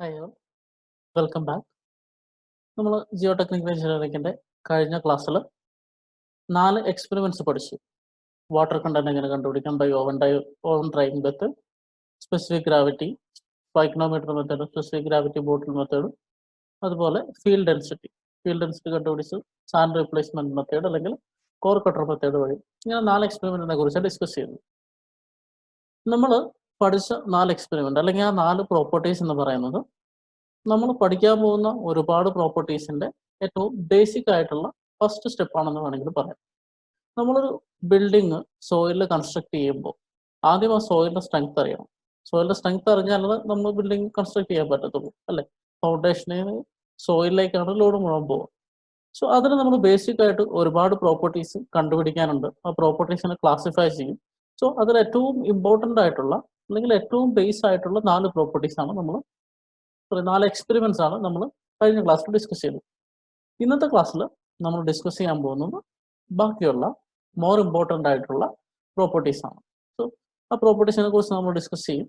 Hi all, welcome back. നമ്മൾ Jio technical എഞ്ചിനീയറിംഗിൻ്റെ കഴിഞ്ഞ ക്ലാസ്സിൽ 4 എക്സ്പെരിമെൻറ്റ്സ് പഠിച്ചു. വാട്ടർ കണ്ടന്റ് എങ്ങനെ കണ്ടുപിടിക്കാം, by oven driving method, specific gravity, pycnometer method, specific gravity bottle method, അതുപോലെ ഫീൽഡ് ഡെൻസിറ്റി കണ്ടുപിടിച്ച് സാൻഡ് റീപ്ലേസ്മെൻറ്റ് മെത്തേഡ് അല്ലെങ്കിൽ കോർ കട്ടർ മെത്തേഡ് വഴി ഇങ്ങനെ 4 എക്സ്പെരിമെൻറ്റിനെ കുറിച്ച് ഡിസ്കസ് ചെയ്തു. നമ്മൾ പഠിച്ച 4 എക്സ്പെരിമെൻറ്റ് അല്ലെങ്കിൽ ആ 4 പ്രോപ്പർട്ടീസ് എന്ന് പറയുന്നത് നമ്മൾ പഠിക്കാൻ പോകുന്ന ഒരുപാട് പ്രോപ്പർട്ടീസിൻ്റെ ഏറ്റവും ബേസിക് ആയിട്ടുള്ള ഫസ്റ്റ് സ്റ്റെപ്പാണെന്ന് വേണമെങ്കിൽ പറയാം. നമ്മളൊരു ബിൽഡിങ് സോയിലിൽ കൺസ്ട്രക്ട് ചെയ്യുമ്പോൾ ആദ്യം ആ സോയിലിൻ്റെ സ്ട്രെങ്ത് അറിയണം. സോയിലിൻ്റെ സ്ട്രെങ്ത് അറിഞ്ഞാലത് നമ്മൾ ബിൽഡിംഗ് കൺസ്ട്രക്ട് ചെയ്യാൻ പറ്റത്തുള്ളൂ, അല്ലേ? ഫൗണ്ടേഷനിൽ സോയിലിലേക്കാണ് ലോഡ് മുഴുവൻ പോകുക. സോ അതിന് നമ്മൾ ബേസിക് ആയിട്ട് ഒരുപാട് പ്രോപ്പർട്ടീസ് കണ്ടുപിടിക്കാനുണ്ട്. ആ പ്രോപ്പർട്ടീസിനെ ക്ലാസിഫൈ ചെയ്യും. സോ അതിൽ ഏറ്റവും ഇമ്പോർട്ടൻ്റ് ആയിട്ടുള്ള അല്ലെങ്കിൽ ഏറ്റവും ബേസ് ആയിട്ടുള്ള 4 പ്രോപ്പർട്ടീസാണ് നമ്മൾ 4 എക്സ്പെരിമെൻറ്റ്സ് ആണ് നമ്മൾ കഴിഞ്ഞ ക്ലാസ്സിൽ ഡിസ്കസ് ചെയ്തത്. ഇന്നത്തെ ക്ലാസ്സിൽ നമ്മൾ ഡിസ്കസ് ചെയ്യാൻ പോകുന്നത് ബാക്കിയുള്ള മോർ ഇമ്പോർട്ടൻ്റ് ആയിട്ടുള്ള പ്രോപ്പർട്ടീസാണ്. സോ ആ പ്രോപ്പർട്ടീസിനെ കുറിച്ച് നമ്മൾ ഡിസ്കസ് ചെയ്യും.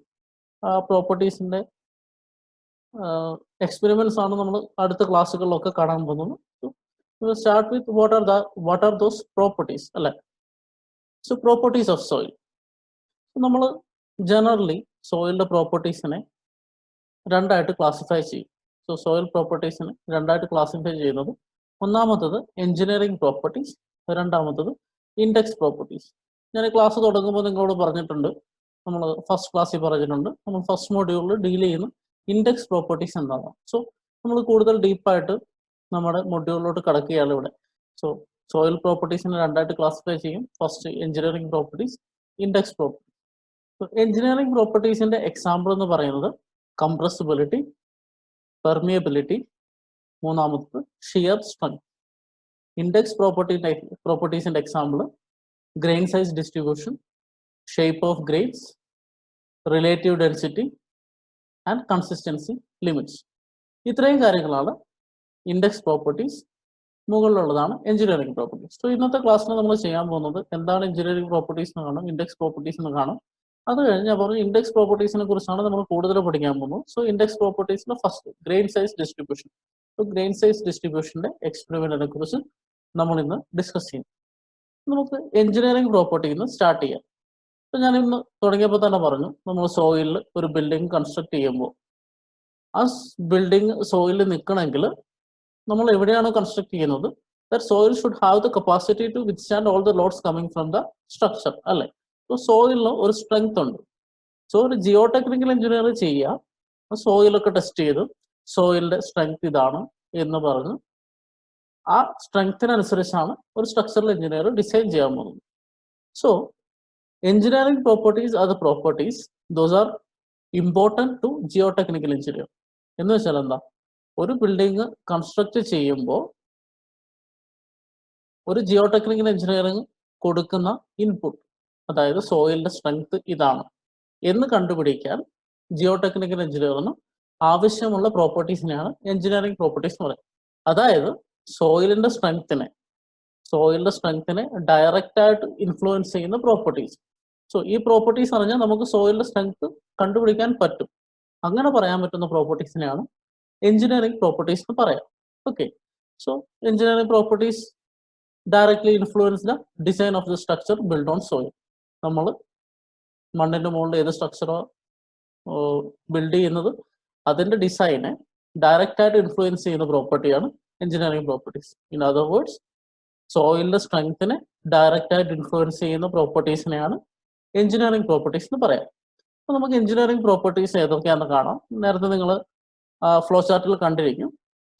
ആ പ്രോപ്പർട്ടീസിൻ്റെ എക്സ്പെരിമെൻറ്റ്സ് ആണ് നമ്മൾ അടുത്ത ക്ലാസ്സുകളിലൊക്കെ കാണാൻ പോകുന്നത്. So start with what are those properties, അല്ലേ? So properties of soil. നമ്മൾ ജനറലി സോയിലിൻ്റെ പ്രോപ്പർട്ടീസിനെ രണ്ടായിട്ട് ക്ലാസിഫൈ ചെയ്യും. സോ സോയിൽ പ്രോപ്പർട്ടീസിനെ രണ്ടായിട്ട് ക്ലാസിഫൈ ചെയ്യുന്നത് ഒന്നാമത്തത് എഞ്ചിനീയറിംഗ് പ്രോപ്പർട്ടീസ്, രണ്ടാമത്തത് ഇൻഡെക്സ് പ്രോപ്പർട്ടീസ്. ഞാൻ ക്ലാസ് തുടങ്ങുമ്പോൾ നിങ്ങളോട് പറഞ്ഞിട്ടുണ്ട്, നമ്മൾ ഫസ്റ്റ് ക്ലാസ്സിൽ പറഞ്ഞിട്ടുണ്ട്, നമ്മൾ ഫസ്റ്റ് മൊഡ്യൂളിൽ ഡീൽ ചെയ്യുന്ന ഇൻഡെക്സ് പ്രോപ്പർട്ടീസ് എന്താണ്. സോ നമ്മൾ കൂടുതൽ ഡീപ്പായിട്ട് നമ്മുടെ മൊഡ്യൂളിലോട്ട് കടക്കുകയാണ് ഇവിടെ. സോ സോയിൽ പ്രോപ്പർട്ടീസിനെ രണ്ടായിട്ട് ക്ലാസിഫൈ ചെയ്യും. First engineering properties, index properties. Engineering പ്രോപ്പർട്ടീസിൻ്റെ എക്സാമ്പിൾ എന്ന് പറയുന്നത് കംപ്രസിബിലിറ്റി, പെർമിയബിലിറ്റി, മൂന്നാമത്തത് ഷിയർ സ്ട്രെങ്ത്. ഇൻഡെക്സ് പ്രോപ്പർട്ടീസിൻ്റെ example grain size distribution, shape of grains, relative density and consistency limits. ഇത്രയും കാര്യങ്ങളാണ് ഇൻഡെക്സ് പ്രോപ്പർട്ടീസ്. മുകളിലുള്ളതാണ് എഞ്ചിനീയറിംഗ് പ്രോപ്പർട്ടീസ്. സോ ഇന്നത്തെ ക്ലാസ്സിൽ നമ്മൾ ചെയ്യാൻ പോകുന്നത് എന്താണ് എഞ്ചിനീയറിംഗ് പ്രോപ്പർട്ടീസ് എന്ന് കാണും, ഇൻഡെക്സ് പ്രോപ്പർട്ടീസ് എന്ന് കാണും. അത് കഴിഞ്ഞ് ഞാൻ പറഞ്ഞു ഇൻഡെക്സ് പ്രോപ്പർട്ടീസിനെ കുറിച്ചാണ് നമ്മൾ കൂടുതൽ പഠിക്കാൻ പോകുന്നത്. സോ ഇൻഡെക്സ് പ്രോപ്പർട്ടീസിന്റെ first grain size distribution. So grain size ഡിസ്ട്രിബ്യൂഷന്റെ എക്സ്പെരിമെന്റിനെ കുറിച്ച് നമ്മൾ ഇന്ന് ഡിസ്കസ് ചെയ്യും. നമുക്ക് എഞ്ചിനീയറിംഗ് പ്രോപ്പർട്ടിയിൽ നിന്ന് സ്റ്റാർട്ട് ചെയ്യാം. അപ്പോൾ ഞാൻ ഇന്ന് തുടങ്ങിയപ്പോൾ തന്നെ പറഞ്ഞു, നമ്മൾ സോയിലിൽ ഒരു ബിൽഡിംഗ് കൺസ്ട്രക്ട് ചെയ്യുമ്പോൾ ആ ബിൽഡിംഗ് സോയിലിൽ നിൽക്കണമെങ്കിൽ നമ്മൾ എവിടെയാണോ കൺസ്ട്രക്ട് ചെയ്യുന്നത് that soil should have the capacity to withstand all the loads coming from the structure, അല്ലേ? സോ സോയിലിന് ഒരു സ്ട്രെങ്ത് ഉണ്ട്. സോ ഒരു ജിയോ ടെക്നിക്കൽ എഞ്ചിനീയർ ചെയ്യുക, സോയിലൊക്കെ ടെസ്റ്റ് ചെയ്ത് സോയിലിന്റെ സ്ട്രെങ്ത് ഇതാണ് എന്ന് പറഞ്ഞ് ആ സ്ട്രെങ്ത്തിനനുസരിച്ചാണ് ഒരു സ്ട്രക്ചറൽ എഞ്ചിനീയർ ഡിസൈൻ ചെയ്യാൻ പോകുന്നത്. So engineering properties are the properties those are important to geotechnical engineer. എന്ന് വെച്ചാൽ എന്താ, ഒരു ബിൽഡിംഗ് കൺസ്ട്രക്ട് ചെയ്യുമ്പോൾ ഒരു ജിയോ ടെക്നിക്കൽ എഞ്ചിനീയറിംഗ് കൊടുക്കുന്ന ഇൻപുട്ട്, അതായത് സോയിലിന്റെ സ്ട്രെങ്ത് ഇതാണ് എന്ന് കണ്ടുപിടിക്കാൻ ജിയോ ടെക്നിക്കൽ എഞ്ചിനീയറിന് ആവശ്യമുള്ള പ്രോപ്പർട്ടീസിനെയാണ് എഞ്ചിനീയറിംഗ് പ്രോപ്പർട്ടീസ് എന്ന് പറയുന്നത്. അതായത് സോയിലിന്റെ സ്ട്രെങ്ത്തിനെ ഡയറക്റ്റ് ആയിട്ട് ഇൻഫ്ലുവൻസ് ചെയ്യുന്ന പ്രോപ്പർട്ടീസ്. സോ ഈ പ്രോപ്പർട്ടീസ് അറിഞ്ഞാൽ നമുക്ക് സോയിലിന്റെ സ്ട്രെങ്ത് കണ്ടുപിടിക്കാൻ പറ്റും. അങ്ങനെ പറയാൻ പറ്റുന്ന പ്രോപ്പർട്ടീസിനെയാണ് എഞ്ചിനീയറിംഗ് പ്രോപ്പർട്ടീസ് എന്ന് പറയാം. Okay, so engineering properties directly influence the design of the structure build on soil. നമ്മൾ മണ്ണിൻ്റെ മുകളിൽ ഏത് സ്ട്രക്ചറോ ബിൽഡ് ചെയ്യുന്നത് അതിൻ്റെ ഡിസൈനെ ഡയറക്റ്റായിട്ട് ഇൻഫ്ലുവൻസ് ചെയ്യുന്ന പ്രോപ്പർട്ടിയാണ് engineering properties. In other words, സോയിലിൻ്റെ സ്ട്രെങ്ത്തിനെ ഡയറക്റ്റായിട്ട് ഇൻഫ്ലുവൻസ് ചെയ്യുന്ന പ്രോപ്പർട്ടീസിനെയാണ് എഞ്ചിനീയറിംഗ് പ്രോപ്പർട്ടീസ് എന്ന് പറയാം. അപ്പോൾ നമുക്ക് എഞ്ചിനീയറിംഗ് പ്രോപ്പർട്ടീസ് ഏതൊക്കെയാണെന്ന് കാണാം. നേരത്തെ നിങ്ങൾ ഫ്ലോ ചാർട്ടിൽ കണ്ടിരിക്കും.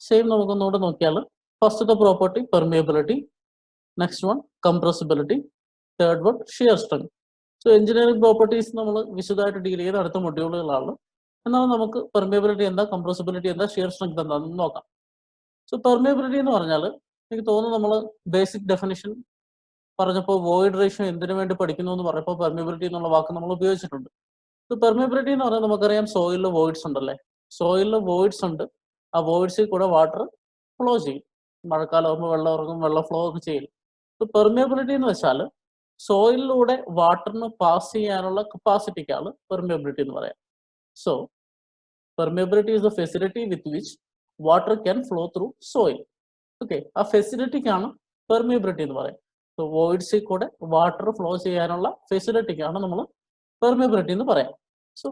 സെയിം നമുക്കൊന്നുകൂടെ നോക്കിയാൽ ഫസ്റ്റത്തെ property permeability, next one compressibility, third one shear strength. So engineering properties നമ്മൾ വിശദമായിട്ട് ഡീൽ ചെയ്യുന്ന അടുത്ത മൊഡ്യൂളുകളാണ്. എന്നാൽ നമുക്ക് പെർമിയബിലിറ്റി എന്താ, കംപ്രസിബിലിറ്റി എന്താ, ഷിയർ സ്ട്രെങ്ത് എന്താണെന്ന് നോക്കാം. സോ പെർമിയബിലിറ്റി എന്ന് പറഞ്ഞാൽ എനിക്ക് തോന്നുന്നു നമ്മൾ ബേസിക് ഡെഫിനിഷൻ പറഞ്ഞപ്പോൾ വോയിഡ് റേഷ്യോ എന്തിനു വേണ്ടി പഠിക്കുന്നു എന്ന് പറഞ്ഞപ്പോൾ പെർമിയബിലിറ്റി എന്നുള്ള വാക്ക് നമ്മൾ ഉപയോഗിച്ചിട്ടുണ്ട്. സോ പെർമിയബിലിറ്റി എന്ന് പറഞ്ഞാൽ നമുക്കറിയാം സോയിലിൽ വോയിഡ്സ് ഉണ്ടല്ലേ, സോയിലിൽ വോയിഡ്സ് ഉണ്ട്. ആ വോയിഡ്സിൽ കൂടെ വാട്ടർ ഫ്ലോ ചെയ്യും. മഴക്കാലമാകുമ്പോൾ വെള്ളം ഇറങ്ങും, വെള്ളം ഫ്ലോ ഒക്കെ ചെയ്യും. സോ പെർമിയബിലിറ്റി എന്ന് വെച്ചാൽ സോയിലിലൂടെ വാട്ടറിന് പാസ് ചെയ്യാനുള്ള കപ്പാസിറ്റിക്കാണ് പെർമിയബിലിറ്റി എന്ന് പറയാം. So permeability is the facility with which water can flow through soil. Okay, ആ ഫെസിലിറ്റിക്കാണ് പെർമിയബിലിറ്റി എന്ന് പറയുന്നത്. സോ വോയിഡ്സിൽ കൂടെ വാട്ടർ ഫ്ലോ ചെയ്യാനുള്ള ഫെസിലിറ്റിക്കാണ് നമ്മൾ പെർമിയബിലിറ്റി എന്ന് പറയാം. സോ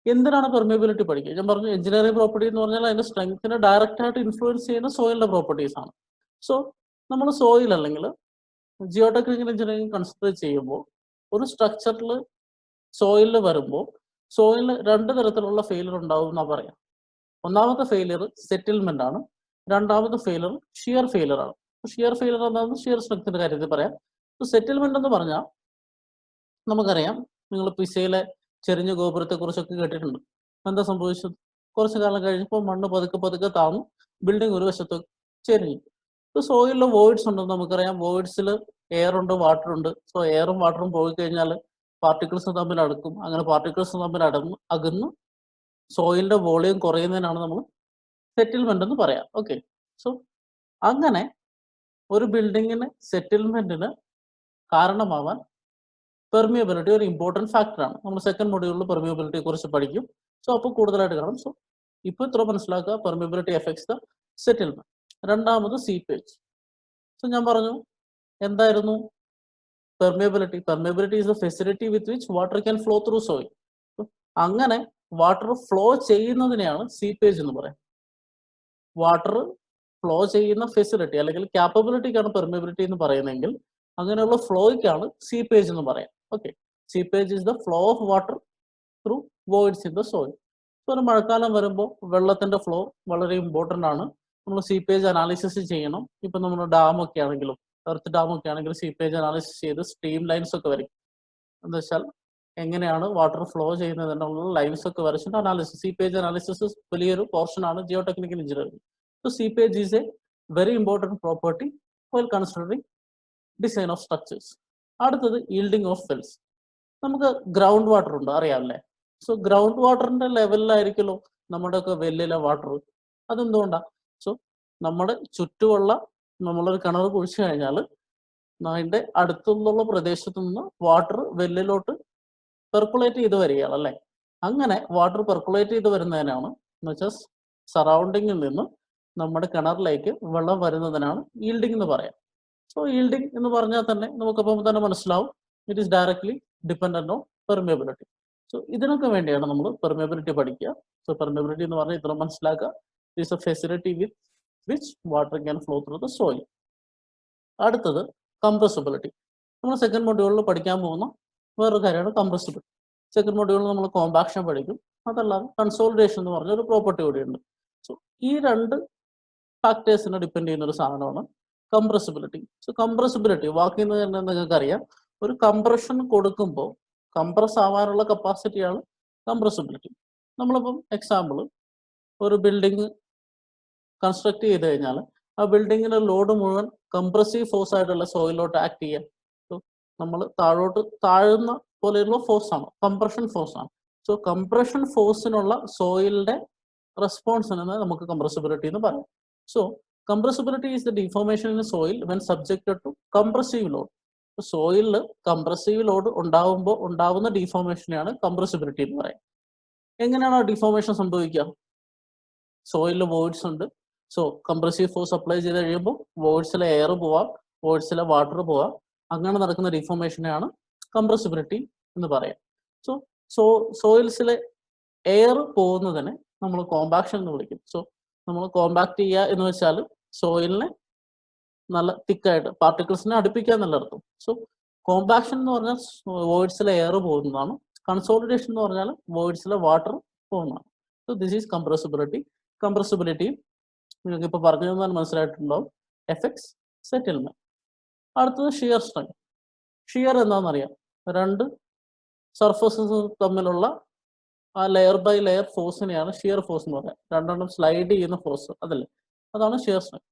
എന്തിനാണ് പെർമിയബിലിറ്റി പഠിക്കുക? ഞാൻ പറഞ്ഞു എഞ്ചിനീയറിംഗ് പ്രോപ്പർട്ടി എന്ന് പറഞ്ഞാൽ അതിന്റെ സ്ട്രെങ്ത്തിനെ ഡയറക്റ്റ് ആയിട്ട് ഇൻഫ്ലുവൻസ് ചെയ്യുന്ന സോയിലിന്റെ പ്രോപ്പർട്ടീസ് ആണ്. സോ നമ്മൾ സോയിൽ അല്ലെങ്കിൽ ജിയോ ടെക്നിക്കൽ എഞ്ചിനീയറിംഗ് കൺസിഡർ ചെയ്യുമ്പോൾ ഒരു സ്ട്രക്ചറിൽ സോയിലിൽ വരുമ്പോൾ സോയിലിന് രണ്ട് തരത്തിലുള്ള ഫെയിലിയർ ഉണ്ടാവും എന്നാ പറയാം. ഒന്നാമത്തെ ഫെയിലിയർ സെറ്റിൽമെന്റ് ആണ്, രണ്ടാമത്തെ ഫെയിലിയർ ഷിയർ ഫെയിലിയർ ആണ്. ഷിയർ ഫെയിലിയർ എന്താണെന്ന് ഷിയർ സ്ട്രെങ്ത്തിന്റെ കാര്യത്തിൽ പറയാം. സെറ്റിൽമെന്റ് എന്ന് പറഞ്ഞാൽ നമുക്കറിയാം, നിങ്ങൾ പിസയിലെ ചെരിഞ്ഞ ഗോപുരത്തെ കുറിച്ചൊക്കെ കേട്ടിട്ടുണ്ട്. എന്താ സംഭവിച്ചത്? കുറച്ചു കാലം കഴിഞ്ഞപ്പോൾ മണ്ണ് പതുക്കെ പതുക്കെ താന്നു ബിൽഡിംഗ് ഒരു വശത്ത് ചെരിഞ്ഞു. ഇപ്പോൾ സോയിലിൽ വോയിഡ്സ് ഉണ്ടെന്ന് നമുക്കറിയാം. വോയിഡ്സിൽ എയർ ഉണ്ട്, വാട്ടർ ഉണ്ട്. സോ എയറും വാട്ടറും പോയി കഴിഞ്ഞാൽ പാർട്ടിക്കിൾസ് തമ്മിൽ അടുക്കും. അങ്ങനെ പാർട്ടിക്കിൾസ് തമ്മിൽ അകന്ന് സോയിലിന്റെ വോളിയം കുറയുന്നതിനാണ് നമ്മൾ സെറ്റിൽമെന്റ് എന്ന് പറയാം. ഓക്കെ, സോ അങ്ങനെ ഒരു ബിൽഡിങ്ങിന് സെറ്റിൽമെന്റിന് കാരണമാവാൻ പെർമിയബിലിറ്റി ഒരു ഇമ്പോർട്ടൻറ്റ് ഫാക്ടറാണ്. നമ്മൾ സെക്കൻഡ് മൊഡ്യൂളിൽ പെർമിയബിലിറ്റിയെ കുറിച്ച് പഠിക്കും. സോ അപ്പോൾ കൂടുതലായിട്ട് കാണും. സോ ഇപ്പോൾ ഇത്ര മനസ്സിലാക്കുക, പെർമിയബിലിറ്റി എഫക്ട്സ് ദ സെറ്റിൽമെന്റ്. രണ്ടാമത് സീപ്പേജ്. സോ ഞാൻ പറഞ്ഞു എന്തായിരുന്നു permeability? Permeability is the facility with which water can flow through soil. അങ്ങനെ വാട്ടർ ഫ്ലോ ചെയ്യുന്നതിനെയാണ് സീപ്പേജ് എന്ന് പറയാം. വാട്ടർ ഫ്ലോ ചെയ്യുന്ന ഫെസിലിറ്റി അല്ലെങ്കിൽ ക്യാപ്പബിലിറ്റിക്കാണ് പെർമിയബിലിറ്റി എന്ന് പറയുന്നതെങ്കിൽ അങ്ങനെയുള്ള ഫ്ലോയ്ക്കാണ് സീപ്പേജ് എന്ന് പറയാം. Okay, seepage is the flow of water through voids in the soil. So ഒരു മഴക്കാലം വരുമ്പോൾ വെള്ളത്തിന്റെ ഫ്ലോ വളരെ ഇമ്പോർട്ടൻ്റ് ആണ്. നമ്മൾ സീപ്പേജ് അനാലിസിസ് ചെയ്യണം. ഇപ്പം നമ്മൾ ഡാമൊക്കെ ആണെങ്കിലും എർത്ത് ഡാമൊക്കെ ആണെങ്കിലും സീപ്പേജ് അനാലിസിസ് ചെയ്ത് സ്ട്രീം ലൈൻസ് ഒക്കെ വരയ്ക്കും. എന്താ വെച്ചാൽ എങ്ങനെയാണ് വാട്ടർ ഫ്ലോ ചെയ്യുന്നത് എന്നുള്ള ലൈൻസ് ഒക്കെ വരച്ചിട്ട് അനാലിസിസ്. സീപ്പേജ് അനാലിസിസ് വലിയൊരു പോർഷൻ ആണ് Jio technical engineering. So seepage is A very important property while considering design of structures. അടുത്തത് ഈൽഡിംഗ് ഓഫ് വെൽസ്. നമുക്ക് ഗ്രൗണ്ട് വാട്ടർ ഉണ്ട്, അറിയാമല്ലേ? സോ ഗ്രൗണ്ട് വാട്ടറിന്റെ ലെവലിലായിരിക്കുമല്ലോ നമ്മുടെയൊക്കെ വെല്ലിലെ വാട്ടർ. അതെന്തുകൊണ്ടാണ്? സോ നമ്മുടെ ചുറ്റുമുള്ള നമ്മളൊരു കിണർ കുഴിച്ചു കഴിഞ്ഞാൽ അതിന്റെ അടുത്തുള്ള പ്രദേശത്തു നിന്ന് വാട്ടർ വെല്ലിലോട്ട് പെർക്കുലേറ്റ് ചെയ്ത് വരികയാണ് അല്ലേ? അങ്ങനെ വാട്ടർ പെർക്കുലേറ്റ് ചെയ്ത് വരുന്നതിനാണ് എന്ന് വെച്ചാൽ സറൗണ്ടിങ്ങിൽ നിന്ന് നമ്മുടെ കിണറിലേക്ക് വെള്ളം വരുന്നതിനാണ് ഈൽഡിംഗ് എന്ന് പറയാം. സോ ഈൽഡിംഗ് എന്ന് പറഞ്ഞാൽ തന്നെ നമുക്കപ്പം തന്നെ മനസ്സിലാവും it is directly dependent on permeability. So ഇതിനൊക്കെ വേണ്ടിയാണ് നമ്മൾ പെർമിയബിലിറ്റി പഠിക്കുക. സോ പെർമിയബിലിറ്റി എന്ന് പറഞ്ഞാൽ ഇത്ര മനസ്സിലാക്കുക, it is A facility with which water can flow through the soil. അടുത്തത് കംപ്രസിബിലിറ്റി. നമ്മൾ സെക്കൻഡ് മൊഡ്യൂളിൽ പഠിക്കാൻ പോകുന്ന വേറൊരു കാര്യമാണ് കംപ്രസിബിലിറ്റി. സെക്കൻഡ് മൊഡ്യൂളിൽ നമ്മൾ കോമ്പാക്ഷൻ പഠിക്കും. അതല്ലാതെ കൺസോളിഡേഷൻ എന്ന് പറഞ്ഞ ഒരു പ്രോപ്പർട്ടി കൂടിയുണ്ട്. സോ ഈ രണ്ട് ഫാക്ടേഴ്സിനെ ഡിപ്പെൻഡ് ചെയ്യുന്ന ഒരു സാധനമാണ് കംപ്രസിബിലിറ്റി. സോ കംപ്രസിബിലിറ്റി വാക്കിൽ നിന്ന് തന്നെ നിങ്ങൾക്ക് അറിയാം, ഒരു കംപ്രഷൻ കൊടുക്കുമ്പോൾ കംപ്രസ് ആവാനുള്ള കപ്പാസിറ്റിയാണ് കംപ്രസിബിലിറ്റി. നമ്മളിപ്പം എക്സാമ്പിൾ ഒരു ബിൽഡിങ് കൺസ്ട്രക്ട് ചെയ്ത് കഴിഞ്ഞാൽ ആ ബിൽഡിങ്ങിന്റെ ലോഡ് മുഴുവൻ കംപ്രസീവ് ഫോഴ്സ് ആയിട്ടുള്ള സോയിലോട്ട് ആക്ട് ചെയ്യാം. സോ നമ്മൾ താഴുന്ന പോലെയുള്ള ഫോഴ്സ് ആണ്, കംപ്രഷൻ ഫോഴ്സ് ആണ്. സോ കംപ്രഷൻ ഫോഴ്സിനുള്ള സോയിലിന്റെ റെസ്പോൺസിനെ നമുക്ക് കംപ്രസിബിലിറ്റി എന്ന് പറയാം. So compressibility is the deformation in soil when subjected to compressive load. സോയിലിൽ കംപ്രസീവ് ലോഡ് ഉണ്ടാവുമ്പോൾ ഉണ്ടാവുന്ന ഡീഫോർമേഷനെയാണ് കംപ്രസിബിലിറ്റി എന്ന് പറയുന്നത്. എങ്ങനെയാണ് ആ ഡീഫോർമേഷൻ സംഭവിക്കുക? സോയിലിൽ വോയിഡ്സ് ഉണ്ട്. സോ കംപ്രസീവ് ഫോഴ്സ് അപ്ലൈ ചെയ്ത് കഴിയുമ്പോൾ വോയിഡ്സിലെ എയർ പോവാം, വോയിഡ്സിലെ വാട്ടർ പോവാം. അങ്ങനെ നടക്കുന്ന ഡീഫോർമേഷനെയാണ് കംപ്രസിബിലിറ്റി എന്ന് പറയാം. സോ സോയിൽസിലെ എയർ പോകുന്നതിനെ നമ്മൾ കോമ്പാക്ഷൻ എന്ന് വിളിക്കും. സോ നമ്മൾ കോമ്പാക്ട് ചെയ്യുക എന്ന് വെച്ചാൽ സോയിലിനെ നല്ല തിക്കായിട്ട് പാർട്ടിക്കിൾസിനെ അടുപ്പിക്കുക എന്നുള്ള അർത്ഥം. സോ കോമ്പാക്ഷൻ എന്ന് പറഞ്ഞാൽ വോയിഡ്സിലെ എയർ പോകുന്നതാണ്. കൺസോളിഡേഷൻ എന്ന് പറഞ്ഞാൽ വോയിഡ്സിലെ വാട്ടർ പോകുന്നതാണ്. So this is compressibility. Compressibility നിങ്ങൾക്ക് ഇപ്പോൾ പറഞ്ഞു തന്നാൽ മനസ്സിലായിട്ടുണ്ടാവും. Effects settlement. അടുത്തത് ഷിയർ സ്ട്രെങ്ത്. ഷിയർ എന്താണെന്നറിയാം, രണ്ട് സർഫസസ് തമ്മിലുള്ള ആ ലെയർ ബൈ ലെയർ ഫോഴ്സിനെയാണ് ഷിയർ ഫോഴ്സ് എന്ന് പറയുന്നത്. രണ്ടെണ്ണം സ്ലൈഡ് ചെയ്യുന്ന ഫോഴ്സ് അതല്ലേ, അതാണ് ഷിയർ സ്ട്രെങ്ത്.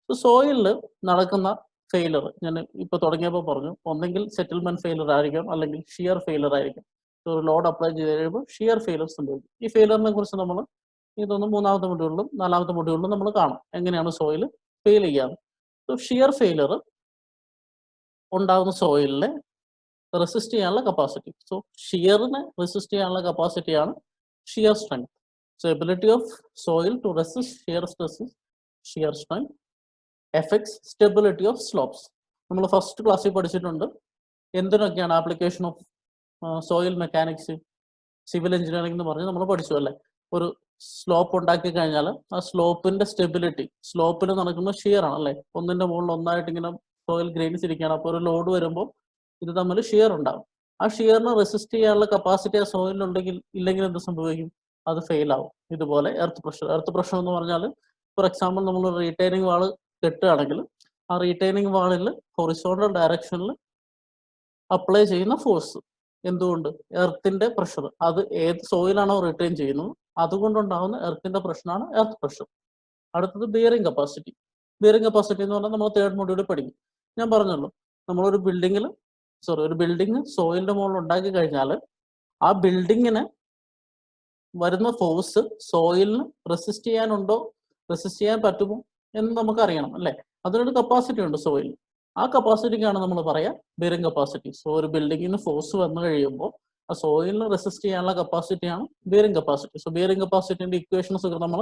സോയിലിൽ നടക്കുന്ന ഫെയിലർ ഞാൻ ഇപ്പോൾ തുടങ്ങിയപ്പോൾ പറഞ്ഞു, ഒന്നെങ്കിൽ സെറ്റിൽമെന്റ് ഫെയിലർ ആയിരിക്കാം അല്ലെങ്കിൽ ഷിയർ ഫെയിലർ ആയിരിക്കും. ഒരു ലോഡ് അപ്ലൈ ചെയ്ത് കഴിയുമ്പോൾ ഷിയർ ഫെയിലർ സംഭവിക്കും. ഈ ഫെയിലറിനെ കുറിച്ച് നമ്മൾ ഇതൊന്ന് മൂന്നാമത്തെ മൊഡ്യൂളിലും നാലാമത്തെ മൊഡ്യൂളിലും നമ്മൾ കാണും എങ്ങനെയാണ് സോയിൽ ഫെയിൽ ചെയ്യാറ്. സോ ഷിയർ ഫെയിലർ ഉണ്ടാകുന്ന സോയിലിനെ റെസിസ്റ്റ് ചെയ്യാനുള്ള കപ്പാസിറ്റി. സോ ഷിയറിനെ റെസിസ്റ്റ് ചെയ്യാനുള്ള കപ്പാസിറ്റിയാണ് shear strength. So ability of soil to resist shear stresses, shear strength, affects stability of slopes. നമ്മൾ ഫസ്റ്റ് ക്ലാസ്സിൽ പഠിച്ചിട്ടുണ്ട് എന്തിനൊക്കെയാണ് application of soil mechanics civil engineering എന്ന് പറഞ്ഞ് നമ്മൾ പഠിച്ചു അല്ലേ. ഒരു സ്ലോപ്പ് ഉണ്ടാക്കി കഴിഞ്ഞാൽ ആ സ്ലോപ്പിന്റെ സ്റ്റെബിലിറ്റി, സ്ലോപ്പിൽ നടക്കുന്ന ഷിയർ ആണ് അല്ലേ, ഒന്നിന്റെ മുകളിൽ ഒന്നായിട്ട് ഇങ്ങനെ സോയിൽ ഗ്രെയിൻസ് ഇരിക്കുകയാണ്. അപ്പോൾ ഒരു ലോഡ് വരുമ്പോൾ ഇത് തമ്മിൽ ഷിയർ ഉണ്ടാകും. ആ ഷിയറിനെ റെസിസ്റ്റ് ചെയ്യാനുള്ള കപ്പാസിറ്റി ആ സോയിലുണ്ടെങ്കിൽ ഇല്ലെങ്കിൽ എന്ത് സംഭവിക്കും, അത് ഫെയിൽ ആവും. ഇതുപോലെ എർത്ത് പ്രഷർ എന്ന് പറഞ്ഞാൽ ഫോർ എക്സാമ്പിൾ നമ്മൾ റീറ്റെയിനിങ് വാള് കെട്ടുകയാണെങ്കിൽ ആ റീറ്റെയിനിങ് വാളിൽ ഹൊറിസോണ്ടൽ ഡയറക്ഷനിൽ അപ്ലൈ ചെയ്യുന്ന ഫോഴ്സ്, എന്തുകൊണ്ട്, എർത്തിന്റെ പ്രഷർ, അത് ഏത് സോയിലാണോ റിട്ടേൺ ചെയ്യുന്നത് അതുകൊണ്ടുണ്ടാകുന്ന എർത്തിന്റെ പ്രഷറാണ് എർത്ത് പ്രഷർ. അടുത്തത് ബിയറിംഗ് കപ്പാസിറ്റി. ബിയറിംഗ് കപ്പാസിറ്റി എന്ന് പറഞ്ഞാൽ നമ്മൾ തേർഡ് മൊഡ്യൂളിൽ പഠിക്കും. ഞാൻ പറഞ്ഞല്ലോ, നമ്മളൊരു ഒരു ബിൽഡിംഗ് സോയിലിന്റെ മുകളിൽ ഉണ്ടാക്കി കഴിഞ്ഞാൽ ആ ബിൽഡിങ്ങിന് വരുന്ന ഫോഴ്സ് സോയിലിന് റെസിസ്റ്റ് ചെയ്യാൻ പറ്റുമോ എന്ന് നമുക്ക് അറിയണം അല്ലേ. അതിനൊരു കപ്പാസിറ്റി ഉണ്ട് സോയിൽ. ആ കപ്പാസിറ്റിക്കാണ് നമ്മൾ പറയാ ബിയറിംഗ് കപ്പാസിറ്റി. സോ ഒരു ബിൽഡിങ്ങിന് ഫോഴ്സ് വന്നു കഴിയുമ്പോൾ ആ സോയിലിന് റെസിസ്റ്റ് ചെയ്യാനുള്ള കപ്പാസിറ്റിയാണ് ബിയറിംഗ് കപ്പാസിറ്റി. സോ ബിയറിംഗ് കപ്പാസിറ്റിന്റെ ഇക്വേഷൻസ് ഒക്കെ നമ്മൾ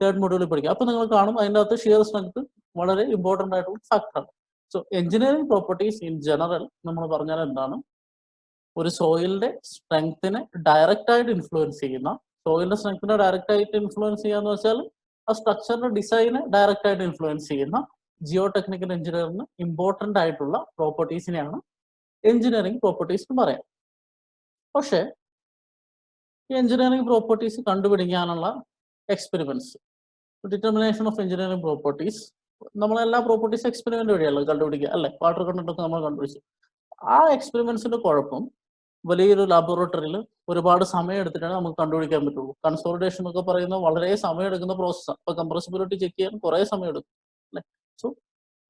തേർഡ് മൊഡ്യൂളിൽ പഠിക്കും. അപ്പൊ നിങ്ങൾ കാണും അതിൻ്റെ അകത്ത് ഷിയർ സ്ട്രെങ്ത് വളരെ ഇമ്പോർട്ടൻ്റ് ആയിട്ടുള്ള ഫാക്ടറാണ്. So engineering properties in general നമ്മൾ പറഞ്ഞാൽ എന്താണ്, ഒരു സോയിലിന്റെ സ്ട്രെങ്ത്തിനെ ഡയറക്റ്റ് ആയിട്ട് ഇൻഫ്ലുവൻസ് ചെയ്യുന്ന, സോയിലിന്റെ സ്ട്രെങ്ത്തിനെ ഡയറക്റ്റ് ആയിട്ട് ഇൻഫ്ലുവൻസ് ചെയ്യാന്ന് വെച്ചാൽ ആ സ്ട്രക്ചറിന്റെ ഡിസൈനെ ഡയറക്റ്റ് ആയിട്ട് ഇൻഫ്ലുവൻസ് ചെയ്യുന്ന ജിയോ ടെക്നിക്കൽ എഞ്ചിനീയറിന് ഇമ്പോർട്ടൻ്റ് ആയിട്ടുള്ള പ്രോപ്പർട്ടീസിനെയാണ് എഞ്ചിനീയറിംഗ് പ്രോപ്പർട്ടീസ് എന്ന് പറയാം. പക്ഷേ ഈ എഞ്ചിനീയറിംഗ് പ്രോപ്പർട്ടീസ് കണ്ടുപിടിക്കാനുള്ള experiments, determination of engineering properties, നമ്മളെല്ലാ പ്രോപ്പർട്ടീസ് എക്സ്പെരിമെന്റ് വഴിയല്ലോ കണ്ടുപിടിക്കുക അല്ലെ. വാട്ടർ കണ്ടന്റ് ഒക്കെ നമ്മൾ കണ്ടുപിടിച്ചു. ആ എക്സ്പെരിമെന്റ്സിന്റെ കുഴപ്പം വലിയൊരു ലാബോറട്ടറിയിൽ ഒരുപാട് സമയം എടുത്തിട്ടാണ് നമുക്ക് കണ്ടുപിടിക്കാൻ പറ്റുള്ളൂ. കൺസോളിഡേഷൻ എന്നൊക്കെ പറയുന്നത് വളരെ സമയം എടുക്കുന്ന പ്രോസസ്സാണ്. ഇപ്പൊ കംപ്രസിബിലിറ്റി ചെക്ക് ചെയ്യാൻ കുറെ സമയം എടുക്കും അല്ലെ. So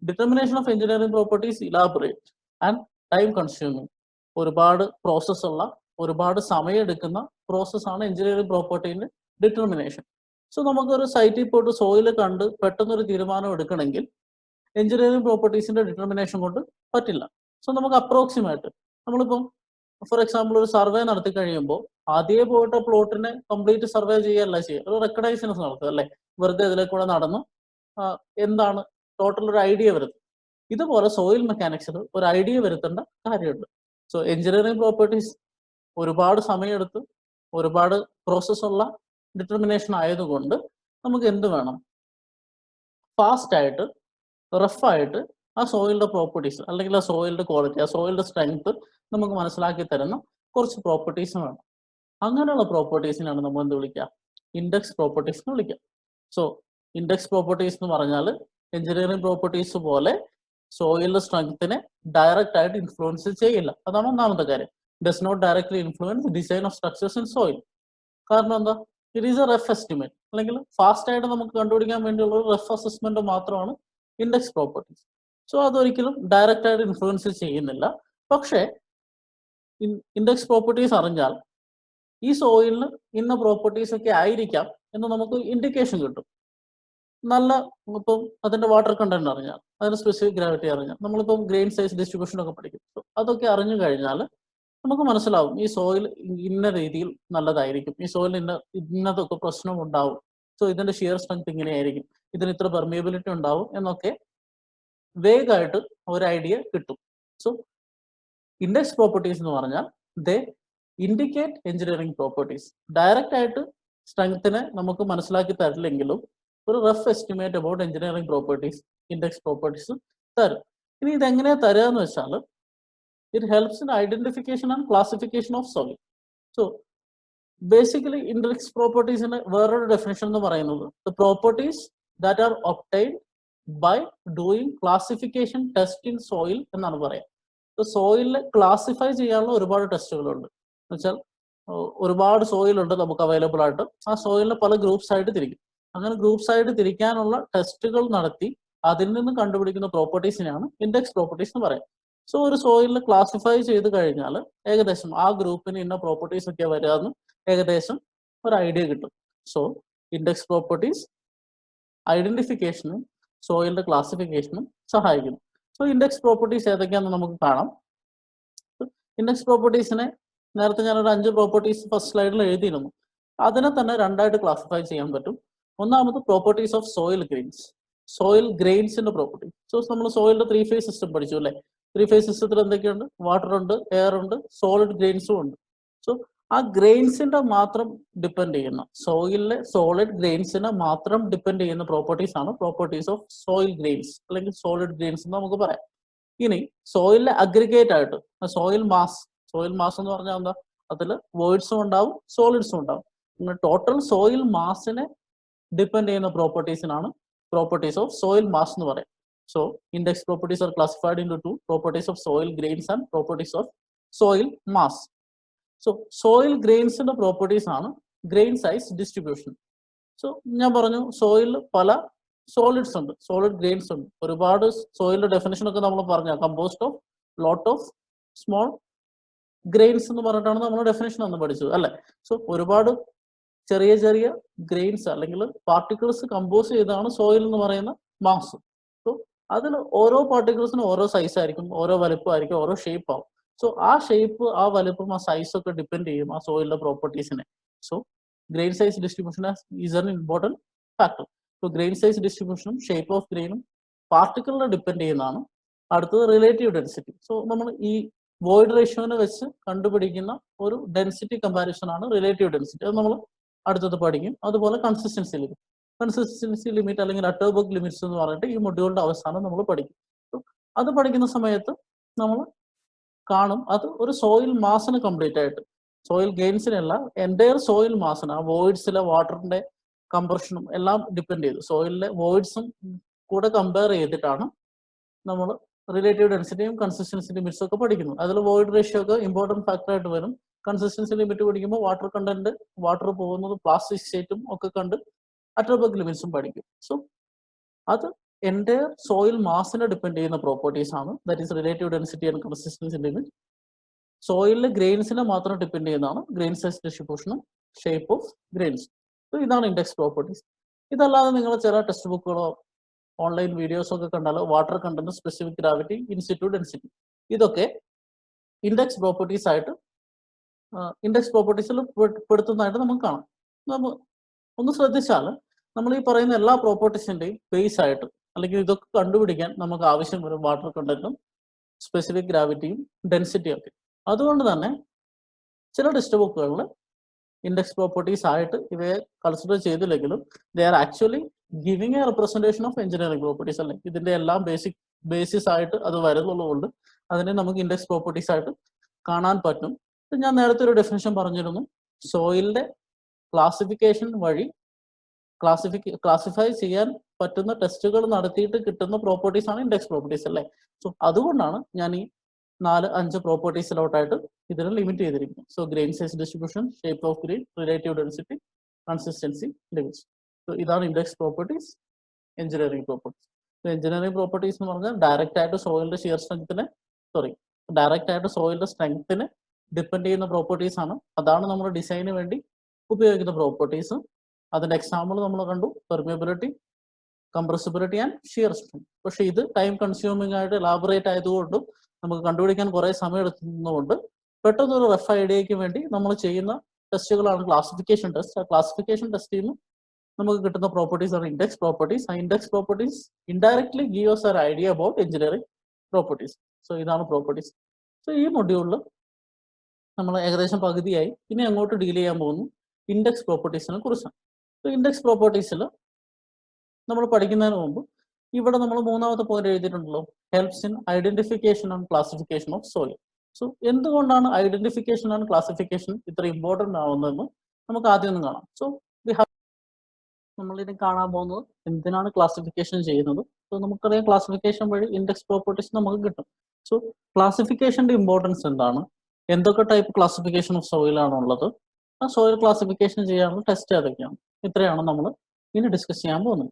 determination of engineering properties elaborate and time consuming, ഒരുപാട് പ്രോസസ്സുള്ള, ഒരുപാട് സമയം എടുക്കുന്ന പ്രോസസ്സാണ് എഞ്ചിനീയറിംഗ് പ്രോപ്പർട്ടീന്റെ ഡിറ്റർമിനേഷൻ. സോ നമുക്കൊരു സൈറ്റിൽ പോയിട്ട് സോയിൽ കണ്ട് പെട്ടെന്നൊരു തീരുമാനം എടുക്കണമെങ്കിൽ എഞ്ചിനീയറിംഗ് പ്രോപ്പർട്ടീസിന്റെ ഡിറ്റർമിനേഷൻ കൊണ്ട് പറ്റില്ല. സോ നമുക്ക് അപ്രോക്സിമേറ്റ്, നമ്മളിപ്പം ഫോർ എക്സാമ്പിൾ ഒരു സർവേ നടത്തി കഴിയുമ്പോൾ ആദ്യമേ പോയിട്ട് പ്ലോട്ടിനെ കംപ്ലീറ്റ് സർവേ ചെയ്യല്ല ചെയ്യുക, ഒരു റെക്കഗ്നൈസൻസ് നടത്തുക അല്ലെ. വെറുതെ ഇതിലേക്കൂടെ നടന്നു എന്താണ് ടോട്ടൽ ഒരു ഐഡിയ വരുന്നത്. ഇതുപോലെ സോയിൽ മെക്കാനിക്സിൽ ഒരു ഐഡിയ വരുത്തേണ്ട കാര്യമുണ്ട്. സോ എഞ്ചിനീയറിംഗ് പ്രോപ്പർട്ടീസ് ഒരുപാട് സമയമെടുത്ത് ഒരുപാട് പ്രോസസ്സുള്ള ഡിറ്റർമിനേഷൻ ആയതുകൊണ്ട് നമുക്ക് എന്ത് വേണം, ഫാസ്റ്റ് ആയിട്ട് റഫായിട്ട് ആ സോയിലിന്റെ പ്രോപ്പർട്ടീസ് അല്ലെങ്കിൽ ആ സോയിലിന്റെ ക്വാളിറ്റി, ആ സോയിലിന്റെ സ്ട്രെങ്ത് നമുക്ക് മനസ്സിലാക്കി തരുന്ന കുറച്ച് പ്രോപ്പർട്ടീസ് വേണം. അങ്ങനെയുള്ള പ്രോപ്പർട്ടീസിനാണ് നമ്മൾ എന്ത് വിളിക്കുക, ഇൻഡെക്സ് പ്രോപ്പർട്ടീസ് എന്ന് വിളിക്കുക. സോ ഇൻഡെക്സ് പ്രോപ്പർട്ടീസ് എന്ന് പറഞ്ഞാൽ എഞ്ചിനീയറിംഗ് പ്രോപ്പർട്ടീസ് പോലെ സോയിലിന്റെ സ്ട്രെങ്ത്തിനെ ഡയറക്റ്റ് ആയിട്ട് ഇൻഫ്ലുവൻസ് ചെയ്യില്ല. അതാണ് ഒന്നാമത്തെ കാര്യം. Does not directly influence design of structures in soil. കാരണം എന്താ, it is a rough estimate, അല്ലെങ്കിൽ ഫാസ്റ്റ് ആയിട്ട് നമുക്ക് കണ്ടുപിടിക്കാൻ വേണ്ടിയുള്ള ഒരു റഫ് അസസ്മെന്റ് മാത്രമാണ് ഇൻഡെക്സ് പ്രോപ്പർട്ടീസ്. സോ അതൊരിക്കലും ഡയറക്റ്റ് ആയിട്ട് ഇൻഫ്ലുവൻസ് ചെയ്യുന്നില്ല. പക്ഷേ ഇൻഡെക്സ് പ്രോപ്പർട്ടീസ് അറിഞ്ഞാൽ ഈ സോയിലിന് ഇന്ന പ്രോപ്പർട്ടീസ് ഒക്കെ ആയിരിക്കാം എന്ന് നമുക്ക് ഇൻഡിക്കേഷൻ കിട്ടും. നല്ല ഇപ്പം അതിന്റെ വാട്ടർ കണ്ടന്റ് അറിഞ്ഞാൽ, അതിന്റെ സ്പെസിഫിക് ഗ്രാവിറ്റി അറിഞ്ഞാൽ, നമ്മളിപ്പം ഗ്രെയിൻ സൈസ് ഡിസ്ട്രിബ്യൂഷൻ ഒക്കെ പഠിക്കും. അതൊക്കെ അറിഞ്ഞു കഴിഞ്ഞാൽ നമുക്ക് മനസ്സിലാവും ഈ സോയിൽ ഇന്ന രീതിയിൽ നല്ലതായിരിക്കും, ഈ സോയിലിന് ഇന്നതൊക്കെ പ്രശ്നം ഉണ്ടാവും, സോ ഇതിന്റെ ഷിയർ സ്ട്രെങ്ത് ഇങ്ങനെയായിരിക്കും, ഇതിന് ഇത്ര പെർമിയബിലിറ്റി ഉണ്ടാവും എന്നൊക്കെ വേഗമായിട്ട് ഒരു ഐഡിയ കിട്ടും. സോ ഇൻഡെക്സ് പ്രോപ്പർട്ടീസ് എന്ന് പറഞ്ഞാൽ they indicate engineering properties. Direct ആയിട്ട് സ്ട്രെങ്ത്തിനെ നമുക്ക് മനസ്സിലാക്കി തരില്ലെങ്കിലും ഒരു rough estimate about engineering properties index properties തരും. ഇനി ഇതെങ്ങനെയാ തരിക എന്ന് വെച്ചാൽ it helps in identification and classification of soil. So basically index പ്രോപ്പർട്ടീസിന് വേറൊരു ഡെഫിനേഷൻ എന്ന് പറയുന്നത് the properties that are obtained by doing classification test in soil എന്നാണ് പറയാം. സോയിലിനെ ക്ലാസിഫൈ ചെയ്യാനുള്ള ഒരുപാട് ടെസ്റ്റുകളുണ്ട്. എന്നുവെച്ചാൽ ഒരുപാട് സോയിലുണ്ട് നമുക്ക് അവൈലബിൾ ആയിട്ട്. ആ സോയിലിനെ പല ഗ്രൂപ്പ്സ് ആയിട്ട് തിരിക്കും. അങ്ങനെ ഗ്രൂപ്പ്സ് ആയിട്ട് തിരിക്കാനുള്ള ടെസ്റ്റുകൾ നടത്തി അതിൽ നിന്ന് കണ്ടുപിടിക്കുന്ന പ്രോപ്പർട്ടീസിനെയാണ് ഇൻഡെക്സ് പ്രോപ്പർട്ടീസ് എന്ന് പറയാം. സോ ഒരു സോയിലിനെ ക്ലാസിഫൈ ചെയ്ത് കഴിഞ്ഞാൽ ഏകദേശം ആ ഗ്രൂപ്പിന് ഇന്ന പ്രോപ്പർട്ടീസ് ഒക്കെ വരാമെന്ന് ഏകദേശം ഒരു ഐഡിയ കിട്ടും. സോ ഇൻഡെക്സ് പ്രോപ്പർട്ടീസ് ഐഡന്റിഫിക്കേഷനും സോയിലിന്റെ ക്ലാസിഫിക്കേഷനും സഹായിക്കുന്നു. സോ ഇൻഡെക്സ് പ്രോപ്പർട്ടീസ് ഏതൊക്കെയാണെന്ന് നമുക്ക് കാണാം. ഇൻഡെക്സ് പ്രോപ്പർട്ടീസിനെ നേരത്തെ ഞാനൊരു 5 പ്രോപ്പർട്ടീസ് ഫസ്റ്റ് സ്ലൈഡിൽ എഴുതിയിരുന്നു. അതിനെ തന്നെ രണ്ടായിട്ട് ക്ലാസിഫൈ ചെയ്യാൻ പറ്റും. ഒന്നാമത് properties of soil grains. Soil ഗ്രെയിൻസിന്റെ പ്രോപ്പർട്ടി. സോ നമ്മൾ സോയിലിന്റെ 3 phase സിസ്റ്റം പഠിച്ചു അല്ലേ? 3 phase സിസ്റ്റത്തിൽ എന്തൊക്കെയുണ്ട്? വാട്ടർ ഉണ്ട്, എയർ ഉണ്ട്, സോളിഡ് ഗ്രെയിൻസും ഉണ്ട്. സോ ആ ഗ്രെയിൻസിന്റെ മാത്രം ഡിപ്പെൻഡ് ചെയ്യുന്ന, സോയിലിലെ സോളിഡ് ഗ്രെയിൻസിനെ മാത്രം ഡിപ്പെൻഡ് ചെയ്യുന്ന പ്രോപ്പർട്ടീസ് ആണ് പ്രോപ്പർട്ടീസ് ഓഫ് സോയിൽ ഗ്രെയിൻസ് അല്ലെങ്കിൽ സോളിഡ് ഗ്രെയിൻസ് എന്ന് നമുക്ക് പറയാം. ഇനി സോയിലിലെ അഗ്രിഗേറ്റ് ആയിട്ട് സോയിൽ മാസ് എന്ന് പറഞ്ഞാൽ എന്താ? അതിൽ വോയിഡ്സും ഉണ്ടാവും, സോളിഡ്സും ഉണ്ടാവും. ടോട്ടൽ സോയിൽ മാസിനെ ഡിപ്പെൻഡ് ചെയ്യുന്ന പ്രോപ്പർട്ടീസിനാണ് പ്രോപ്പർട്ടീസ് ഓഫ് സോയിൽ മാസ് എന്ന് പറയും. So index properties are classified into properties of soil grains and properties of soil mass. So soil ഗ്രെയിൻസിന്റെ പ്രോപ്പർട്ടീസ് ആണ് ഗ്രെയിൻ സൈസ് ഡിസ്ട്രിബ്യൂഷൻ. സോ ഞാൻ പറഞ്ഞു സോയിലിൽ പല സോളിഡ്സ് ഉണ്ട്, സോളിഡ് ഗ്രെയിൻസ് ഉണ്ട്. ഒരുപാട് സോയിലിന്റെ ഡെഫിനേഷൻ ഒക്കെ നമ്മൾ പറഞ്ഞ compost of lot of small grains എന്ന് പറഞ്ഞിട്ടാണ് നമ്മൾ ഡെഫിനേഷൻ അന്ന് പഠിച്ചത് അല്ലെ? സോ ഒരുപാട് ചെറിയ ചെറിയ ഗ്രെയിൻസ് അല്ലെങ്കിൽ പാർട്ടിക്കിൾസ് കമ്പോസ് ചെയ്താണ് സോയിൽ എന്ന് പറയുന്ന മാസ്. സോ അതിൽ ഓരോ പാർട്ടിക്കിൾസിനും ഓരോ സൈസ് ആയിരിക്കും, ഓരോ വലുപ്പമായിരിക്കും, ഓരോ ഷേപ്പ് ആവും. സോ ആ ഷേപ്പ്, ആ വലുപ്പം, ആ സൈസ് ഒക്കെ ഡിപ്പെൻഡ് ചെയ്യും ആ സോയിലിന്റെ പ്രോപ്പർട്ടീസിനെ. So grain size distribution is an important factor. So grain size ഡിസ്ട്രിബ്യൂഷനും ഷേപ്പ് ഓഫ് ഗ്രെയിനും പാർട്ടിക്കിളിനെ ഡിപ്പെൻഡ് ചെയ്യുന്നതാണ്. അടുത്തത് റിലേറ്റീവ് ഡെൻസിറ്റി. സോ നമ്മൾ ഈ വോയിഡ് റേഷ്യോനെ വെച്ച് കണ്ടുപിടിക്കുന്ന ഒരു ഡെൻസിറ്റി കമ്പാരിസൺ ആണ് റിലേറ്റീവ് ഡെൻസിറ്റി. അത് നമ്മൾ അടുത്തത് പഠിക്കും. അതുപോലെ കൺസിസ്റ്റൻസി ലിമിറ്റ് അല്ലെങ്കിൽ അറ്റർബർഗ് ലിമിറ്റ്സ് എന്ന് പറഞ്ഞിട്ട് ഈ മൊഡ്യൂളിന്റെ അവസാനം നമ്മൾ പഠിക്കും. അത് പഠിക്കുന്ന സമയത്ത് നമ്മൾ കാണും അത് ഒരു സോയിൽ മാസിന് കംപ്ലീറ്റ് ആയിട്ട്, സോയിൽ ഗെയിൻസിനല്ല, എൻ്റയർ സോയിൽ മാസിന്, ആ വോയിഡ്സിലെ വാട്ടറിന്റെ കംപ്രഷനും എല്ലാം ഡിപ്പെൻഡ് ചെയ്തു. സോയിലിലെ വോയിഡ്സും കൂടെ കമ്പയർ ചെയ്തിട്ടാണ് നമ്മൾ റിലേറ്റീവ് ഡെൻസിറ്റിയും കൺസിസ്റ്റൻസി ലിമിറ്റ്സും ഒക്കെ പഠിക്കുന്നത്. അതിൽ വോയിഡ് റേഷ്യോ ഒക്കെ ഇമ്പോർട്ടൻറ്റ് ഫാക്ടർ ആയിട്ട് വരും. കൺസിസ്റ്റൻസി ലിമിറ്റ് പഠിക്കുമ്പോൾ വാട്ടർ കണ്ടന്റ്, വാട്ടർ പോകുന്നത് പ്ലാസ്റ്റിക് സ്റ്റേറ്റും ഒക്കെ കണ്ട് അറ്റർബർഗ് ലിമിറ്റ്സും പഠിക്കും. സോ അത് എൻ്റെ സോയിൽ മാസിനെ ഡിപ്പെൻഡ് ചെയ്യുന്ന പ്രോപ്പർട്ടീസ് ആണ്. That is relative density and consistency limit. സോയിലിലെ ഗ്രെയിൻസിനെ മാത്രം ഡിപ്പെൻഡ് ചെയ്യുന്നതാണ് ഗ്രെയിൻ സൈസ് ഡിസ്ട്രിബ്യൂഷനും ഷേപ്പ് ഓഫ് ഗ്രെയിൻസ്. സോ ഇതാണ് ഇൻഡെക്സ് പ്രോപ്പർട്ടീസ്. ഇതല്ലാതെ നിങ്ങൾ ചില ടെക്സ്റ്റ് ബുക്കുകളോ ഓൺലൈൻ വീഡിയോസ് ഒക്കെ കണ്ടാലോ water content, specific gravity, in situ density, ഇതൊക്കെ ഇൻഡെക്സ് പ്രോപ്പർട്ടീസ് ആയിട്ട് ഇൻഡെക്സ് പ്രോപ്പർട്ടീസിൽ പെടുത്തുന്നതായിട്ട് നമുക്ക് കാണാം. നമ്മൾ ഒന്ന് ശ്രദ്ധിച്ചാൽ നമ്മൾ ഈ പറയുന്ന എല്ലാ പ്രോപ്പർട്ടീസിൻ്റെയും ബേസ് ആയിട്ട് അല്ലെങ്കിൽ ഇതൊക്കെ കണ്ടുപിടിക്കാൻ നമുക്ക് ആവശ്യം വരും വാട്ടർ കണ്ടന്റും സ്പെസിഫിക് ഗ്രാവിറ്റിയും ഡെൻസിറ്റിയും ഒക്കെ. അതുകൊണ്ട് തന്നെ ചില ടെക്സ്റ്റ് ബുക്കുകളിൽ ഇൻഡെക്സ് പ്രോപ്പർട്ടീസ് ആയിട്ട് ഇവയെ കൺസിഡർ ചെയ്തില്ലെങ്കിലും they are actually giving a representation of engineering properties അല്ലേ? ഇതിന്റെ എല്ലാം ബേസിസ് ആയിട്ട് അത് വരുന്നുള്ളതുകൊണ്ട് അതിനെ നമുക്ക് ഇൻഡെക്സ് പ്രോപ്പർട്ടീസ് ആയിട്ട് കാണാൻ പറ്റും. ഞാൻ നേരത്തെ ഒരു ഡെഫിനിഷൻ പറഞ്ഞിരുന്നു, സോയിലിന്റെ ക്ലാസിഫിക്കേഷൻ വഴി ക്ലാസിഫൈ ചെയ്യാൻ പറ്റുന്ന ടെസ്റ്റുകൾ നടത്തിയിട്ട് കിട്ടുന്ന പ്രോപ്പർട്ടീസ് ആണ് ഇൻഡെക്സ് പ്രോപ്പർട്ടീസ് അല്ലേ? സോ അതുകൊണ്ടാണ് ഞാൻ ഈ 4-5 പ്രോപ്പർട്ടീസിലോട്ടായിട്ട് ഇതിനെ ലിമിറ്റ് ചെയ്തിരിക്കുന്നത്. So grain size distribution, shape of grain, relative density, consistency limits. So ഇതാണ് index properties, engineering properties. Engineering properties എന്ന് പറഞ്ഞാൽ ഡയറക്റ്റ് ആയിട്ട് സോയിലിന്റെ ഷിയർ സ്ട്രെങ്ത്തിനെ ഡയറക്റ്റ് ആയിട്ട് സോയിലിന്റെ സ്ട്രെങ്ത്തിനെ ഡിപ്പെൻഡ് ചെയ്യുന്ന പ്രോപ്പർട്ടീസ് ആണ്. അതാണ് നമ്മൾ ഡിസൈന് വേണ്ടി ഉപയോഗിക്കുന്ന പ്രോപ്പർട്ടീസ്. അതിന്റെ എക്സാമ്പിൾ നമ്മൾ കണ്ടു, permeability, compressibility and shear strength. പക്ഷെ ഇത് ടൈം കൺസ്യൂമിംഗ് ആയിട്ട് എലാബറേറ്റ് ആയതുകൊണ്ടും നമുക്ക് കണ്ടുപിടിക്കാൻ കുറെ സമയം എടുക്കുന്നതുകൊണ്ട് പെട്ടെന്ന് ഒരു റഫ് ഐഡിയയ്ക്ക് വേണ്ടി നമ്മൾ ചെയ്യുന്ന ടെസ്റ്റുകളാണ് ക്ലാസിഫിക്കേഷൻ ടെസ്റ്റ്. ആ ക്ലാസിഫിക്കേഷൻ ടെസ്റ്റിൽ നിന്ന് നമുക്ക് കിട്ടുന്ന പ്രോപ്പർട്ടീസ് ആണ് ഇൻഡെക്സ് പ്രോപ്പർട്ടീസ്. ആ index properties indirectly give us an idea about engineering properties. So ഇതാണ് പ്രോപ്പർട്ടീസ്. സോ ഈ മൊഡ്യൂളിൽ നമ്മൾ ഏകദേശം പകുതിയായി. ഇനി അങ്ങോട്ട് ഡീൽ ചെയ്യാൻ പോകുന്നു ഇൻഡെക്സ് പ്രോപ്പർട്ടീസിനെ കുറിച്ചാണ്. സോ ഇൻഡെക്സ് പ്രോപ്പർട്ടീസിൽ നമ്മൾ പഠിക്കുന്നതിന് മുമ്പ് ഇവിടെ നമ്മൾ മൂന്നാമത്തെ പോയിന്റ് എഴുതിയിട്ടുണ്ടല്ലോ, helps in identification and classification of soil. So എന്തുകൊണ്ടാണ് ഐഡന്റിഫിക്കേഷൻ ആൻഡ് ക്ലാസിഫിക്കേഷൻ ഇത്ര ഇമ്പോർട്ടൻ്റ് ആവുന്നതെന്ന് നമുക്ക് ആദ്യം ഒന്ന് കാണാം. സോ നമ്മളിനി കാണാൻ പോകുന്നത് എന്തിനാണ് ക്ലാസിഫിക്കേഷൻ ചെയ്യുന്നത്. സോ നമുക്കറിയാം ക്ലാസിഫിക്കേഷൻ വഴി ഇൻഡെക്സ് പ്രോപ്പർട്ടീസ് നമുക്ക് കിട്ടും. സോ ക്ലാസിഫിക്കേഷന്റെ ഇമ്പോർട്ടൻസ് എന്താണ്, എന്തൊക്കെ ടൈപ്പ് ക്ലാസിഫിക്കേഷൻ ഓഫ് സോയിൽ ആണുള്ളത്, ആ സോയിൽ ക്ലാസിഫിക്കേഷൻ ചെയ്യാനുള്ള ടെസ്റ്റ് ഏതൊക്കെയാണ്, ഇത്രയാണ് നമ്മൾ ഇനി ഡിസ്കസ് ചെയ്യാൻ പോകുന്നത്.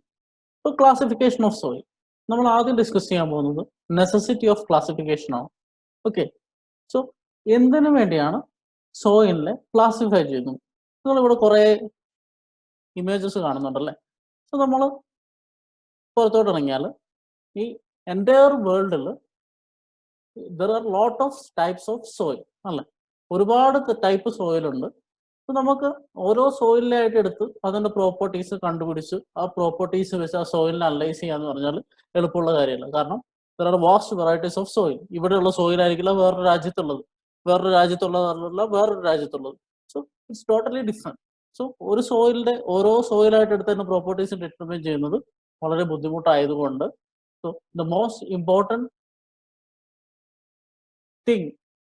ഇപ്പോൾ ക്ലാസിഫിക്കേഷൻ ഓഫ് സോയിൽ നമ്മൾ ആദ്യം ഡിസ്കസ് ചെയ്യാൻ പോകുന്നത് നെസസിറ്റി ഓഫ് ക്ലാസിഫിക്കേഷൻ ആണ്. ഓക്കെ, സോ എന്തിനു വേണ്ടിയാണ് സോയിലിനെ ക്ലാസിഫൈ ചെയ്യുന്നത്? നിങ്ങളിവിടെ കുറേ ഇമേജസ് കാണുന്നുണ്ടല്ലേ. സോ നമ്മൾ പുറത്തോട്ട് ഇറങ്ങിയാൽ ഈ എൻ്റയർ വേൾഡിൽ there are lot of types of soil അല്ലേ? ഒരുപാട് ടൈപ്പ് സോയിലുണ്ട്. So നമുക്ക് ഓരോ സോയിലായിട്ട് എടുത്ത് അതിന്റെ പ്രോപ്പർട്ടീസ് കണ്ടുപിടിച്ച് ആ പ്രോപ്പർട്ടീസ് വെച്ച് ആ സോയിലിനെ അനലൈസ് ചെയ്യാന്ന് പറഞ്ഞാൽ എളുപ്പമുള്ള കാര്യമല്ല. കാരണം there are vast varieties of soil. ഇവിടെയുള്ള സോയിൽ ആയിരിക്കില്ല വേറൊരു രാജ്യത്തുള്ളത്, വേറൊരു രാജ്യത്തുള്ളതല്ല വേറൊരു രാജ്യത്തുള്ളത്. So it's totally different. So ഒരു സോയിലിന്റെ ഓരോ സോയിലായിട്ട് എടുത്ത് തന്നെ പ്രോപ്പർട്ടീസ് ഡിറ്റർമൈൻ ചെയ്യുന്നത് വളരെ ബുദ്ധിമുട്ടായതുകൊണ്ട് so the most important thing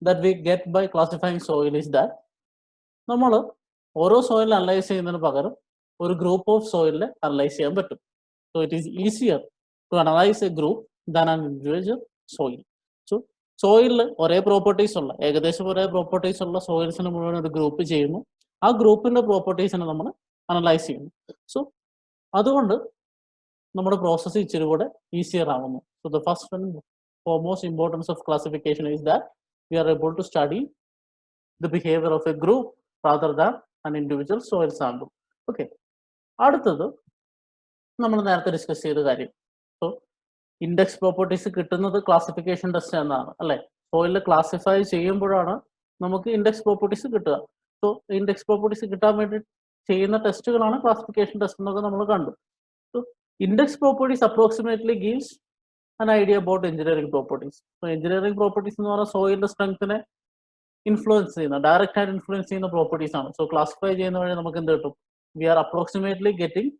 that we get by classifying soil is that നമ്മൾ ഓരോ സോയിൽ അനലൈസ് ചെയ്യുന്നതിന് പകരം ഒരു ഗ്രൂപ്പ് ഓഫ് സോയിലിനെ അനലൈസ് ചെയ്യാൻ പറ്റും. So it is easier to analyse a group than an individual soil. So സോയിലിൽ ഒരേ properties ഉള്ള ഏകദേശം ഒരേ പ്രോപ്പർട്ടീസ് ഉള്ള സോയിൽസിന് മുഴുവൻ ഒരു ഗ്രൂപ്പ് ചെയ്യുന്നു. ആ ഗ്രൂപ്പിന്റെ പ്രോപ്പർട്ടീസിനെ നമ്മൾ അനലൈസ് ചെയ്യുന്നു. സോ അതുകൊണ്ട് നമ്മുടെ പ്രോസസ്സ് ഇച്ചിരി കൂടെ ഈസിയർ ആവുന്നു. So the first and foremost importance of classification is that we are able to study the behavior of a group rather than an individual soil sample. Okay. അടുത്തത് നമ്മൾ നേരത്തെ discuss ചെയ്ത കാര്യം. സോ ഇൻഡെക്സ് പ്രോപ്പർട്ടീസ് കിട്ടുന്നത് classification test എന്നാണ് അല്ലെ. സോയിലിൽ classify ചെയ്യുമ്പോഴാണ് നമുക്ക് ഇൻഡെക്സ് പ്രോപ്പർട്ടീസ് കിട്ടുക. സോ ഇൻഡെക്സ് പ്രോപ്പർട്ടീസ് കിട്ടാൻ വേണ്ടി ചെയ്യുന്ന ടെസ്റ്റുകളാണ് ക്ലാസിഫിക്കേഷൻ ടെസ്റ്റ് എന്നൊക്കെ നമ്മൾ കണ്ടു. So index properties approximately gives an idea about engineering properties. So engineering properties എന്ന് പറഞ്ഞാൽ സോയിലിന്റെ സ്ട്രെങ്ത്തിനെ ഇൻഫ്ലുവൻസ് ചെയ്യുന്ന ഡയറക്റ്റ് ആയിട്ട് ഇൻഫ്ലുവൻസ് ചെയ്യുന്ന പ്രോപ്പർട്ടീസ് ആണ്. സോ ക്ലാസിഫൈ ചെയ്യുന്ന വഴി നമുക്ക് എന്ത് കിട്ടും? We are approximately getting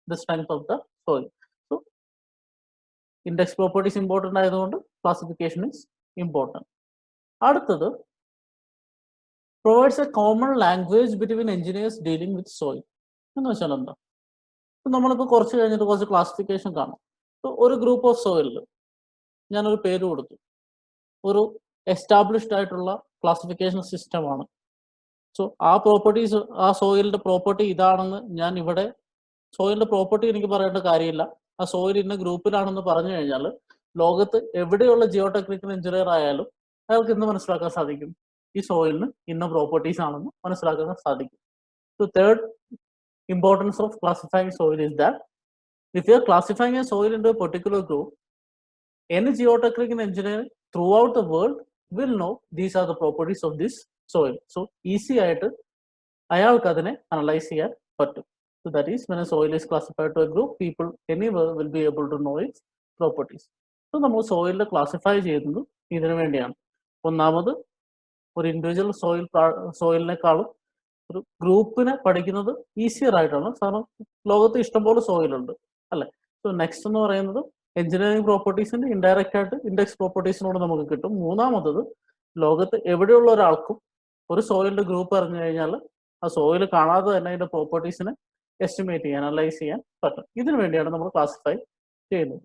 the strength of the soil. So index properties important ആയതുകൊണ്ട് ക്ലാസിഫിക്കേഷൻ ഇസ് ഇമ്പോർട്ടൻറ്റ്. അടുത്തത് provides a common language between engineers dealing with soil എന്ന് വെച്ചാൽ എന്താ? നമ്മളിപ്പോൾ കുറച്ച് കഴിഞ്ഞിട്ട് കുറച്ച് ക്ലാസിഫിക്കേഷൻ കാണാം. ഒരു ഗ്രൂപ്പ് ഓഫ് സോയിലിൽ ഞാനൊരു പേര് കൊടുത്തു. ഒരു എസ്റ്റാബ്ലിഷ്ഡ് ആയിട്ടുള്ള ക്ലാസിഫിക്കേഷൻ സിസ്റ്റമാണ്. സോ ആ പ്രോപ്പർട്ടീസ് ആ സോയിലിന്റെ പ്രോപ്പർട്ടി ഇതാണെന്ന് ഞാൻ ഇവിടെ സോയിലിന്റെ പ്രോപ്പർട്ടി എനിക്ക് പറയേണ്ട കാര്യമില്ല. ആ സോയിൽ ഇന്ന ഗ്രൂപ്പിലാണെന്ന് പറഞ്ഞു കഴിഞ്ഞാൽ ലോകത്ത് എവിടെയുള്ള ജിയോ ടെക്നിക്കൽ എഞ്ചിനീയർ ആയാലും അയാൾക്ക് ഇന്ന് മനസ്സിലാക്കാൻ സാധിക്കും ഈ സോയിലിന് ഇന്ന പ്രോപ്പർട്ടീസ് ആണെന്ന് മനസ്സിലാക്കാൻ സാധിക്കും. So third importance of classifying soil is that if you are classifying a soil into a particular group, any geotechnical engineer throughout the world will know these are the properties of this soil. So easy ആയിട്ട് അയാൾക്ക് അതിനെ analyse ചെയ്യാൻ പറ്റും. So that is when a soil is classified to a group, people anywhere will be able to know its properties. So നമ്മൾ സോയിലിനെ classify ചെയ്യുന്നത് ഇതിനു വേണ്ടിയാണ്. ഒന്നാമത് ഒരു ഇൻഡിവിജ്വൽ സോയിലിനേക്കാളും ഒരു ഗ്രൂപ്പിനെ പഠിക്കുന്നത് ഈസിയർ ആയിട്ടാണ്. കാരണം ലോകത്ത് ഇഷ്ടംപോലെ സോയിലുണ്ട് അല്ലെ. സോ നെക്സ്റ്റ് എന്ന് പറയുന്നത് എഞ്ചിനീയറിംഗ് പ്രോപ്പർട്ടീസിന്റെ ഇൻഡയറക്റ്റ് ആയിട്ട് ഇൻഡെക്സ് പ്രോപ്പർട്ടീസിനോട് നമുക്ക് കിട്ടും. മൂന്നാമത്തത് ലോകത്ത് എവിടെയുള്ള ഒരാൾക്കും ഒരു സോയിലിന്റെ ഗ്രൂപ്പ് അറിഞ്ഞു കഴിഞ്ഞാൽ ആ സോയിൽ കാണാതെ തന്നെ അതിന്റെ പ്രോപ്പർട്ടീസിനെ എസ്റ്റിമേറ്റ് ചെയ്യാൻ അനലൈസ് ചെയ്യാൻ പറ്റും. ഇതിനു വേണ്ടിയാണ് നമ്മൾ ക്ലാസിഫൈ ചെയ്യുന്നത്.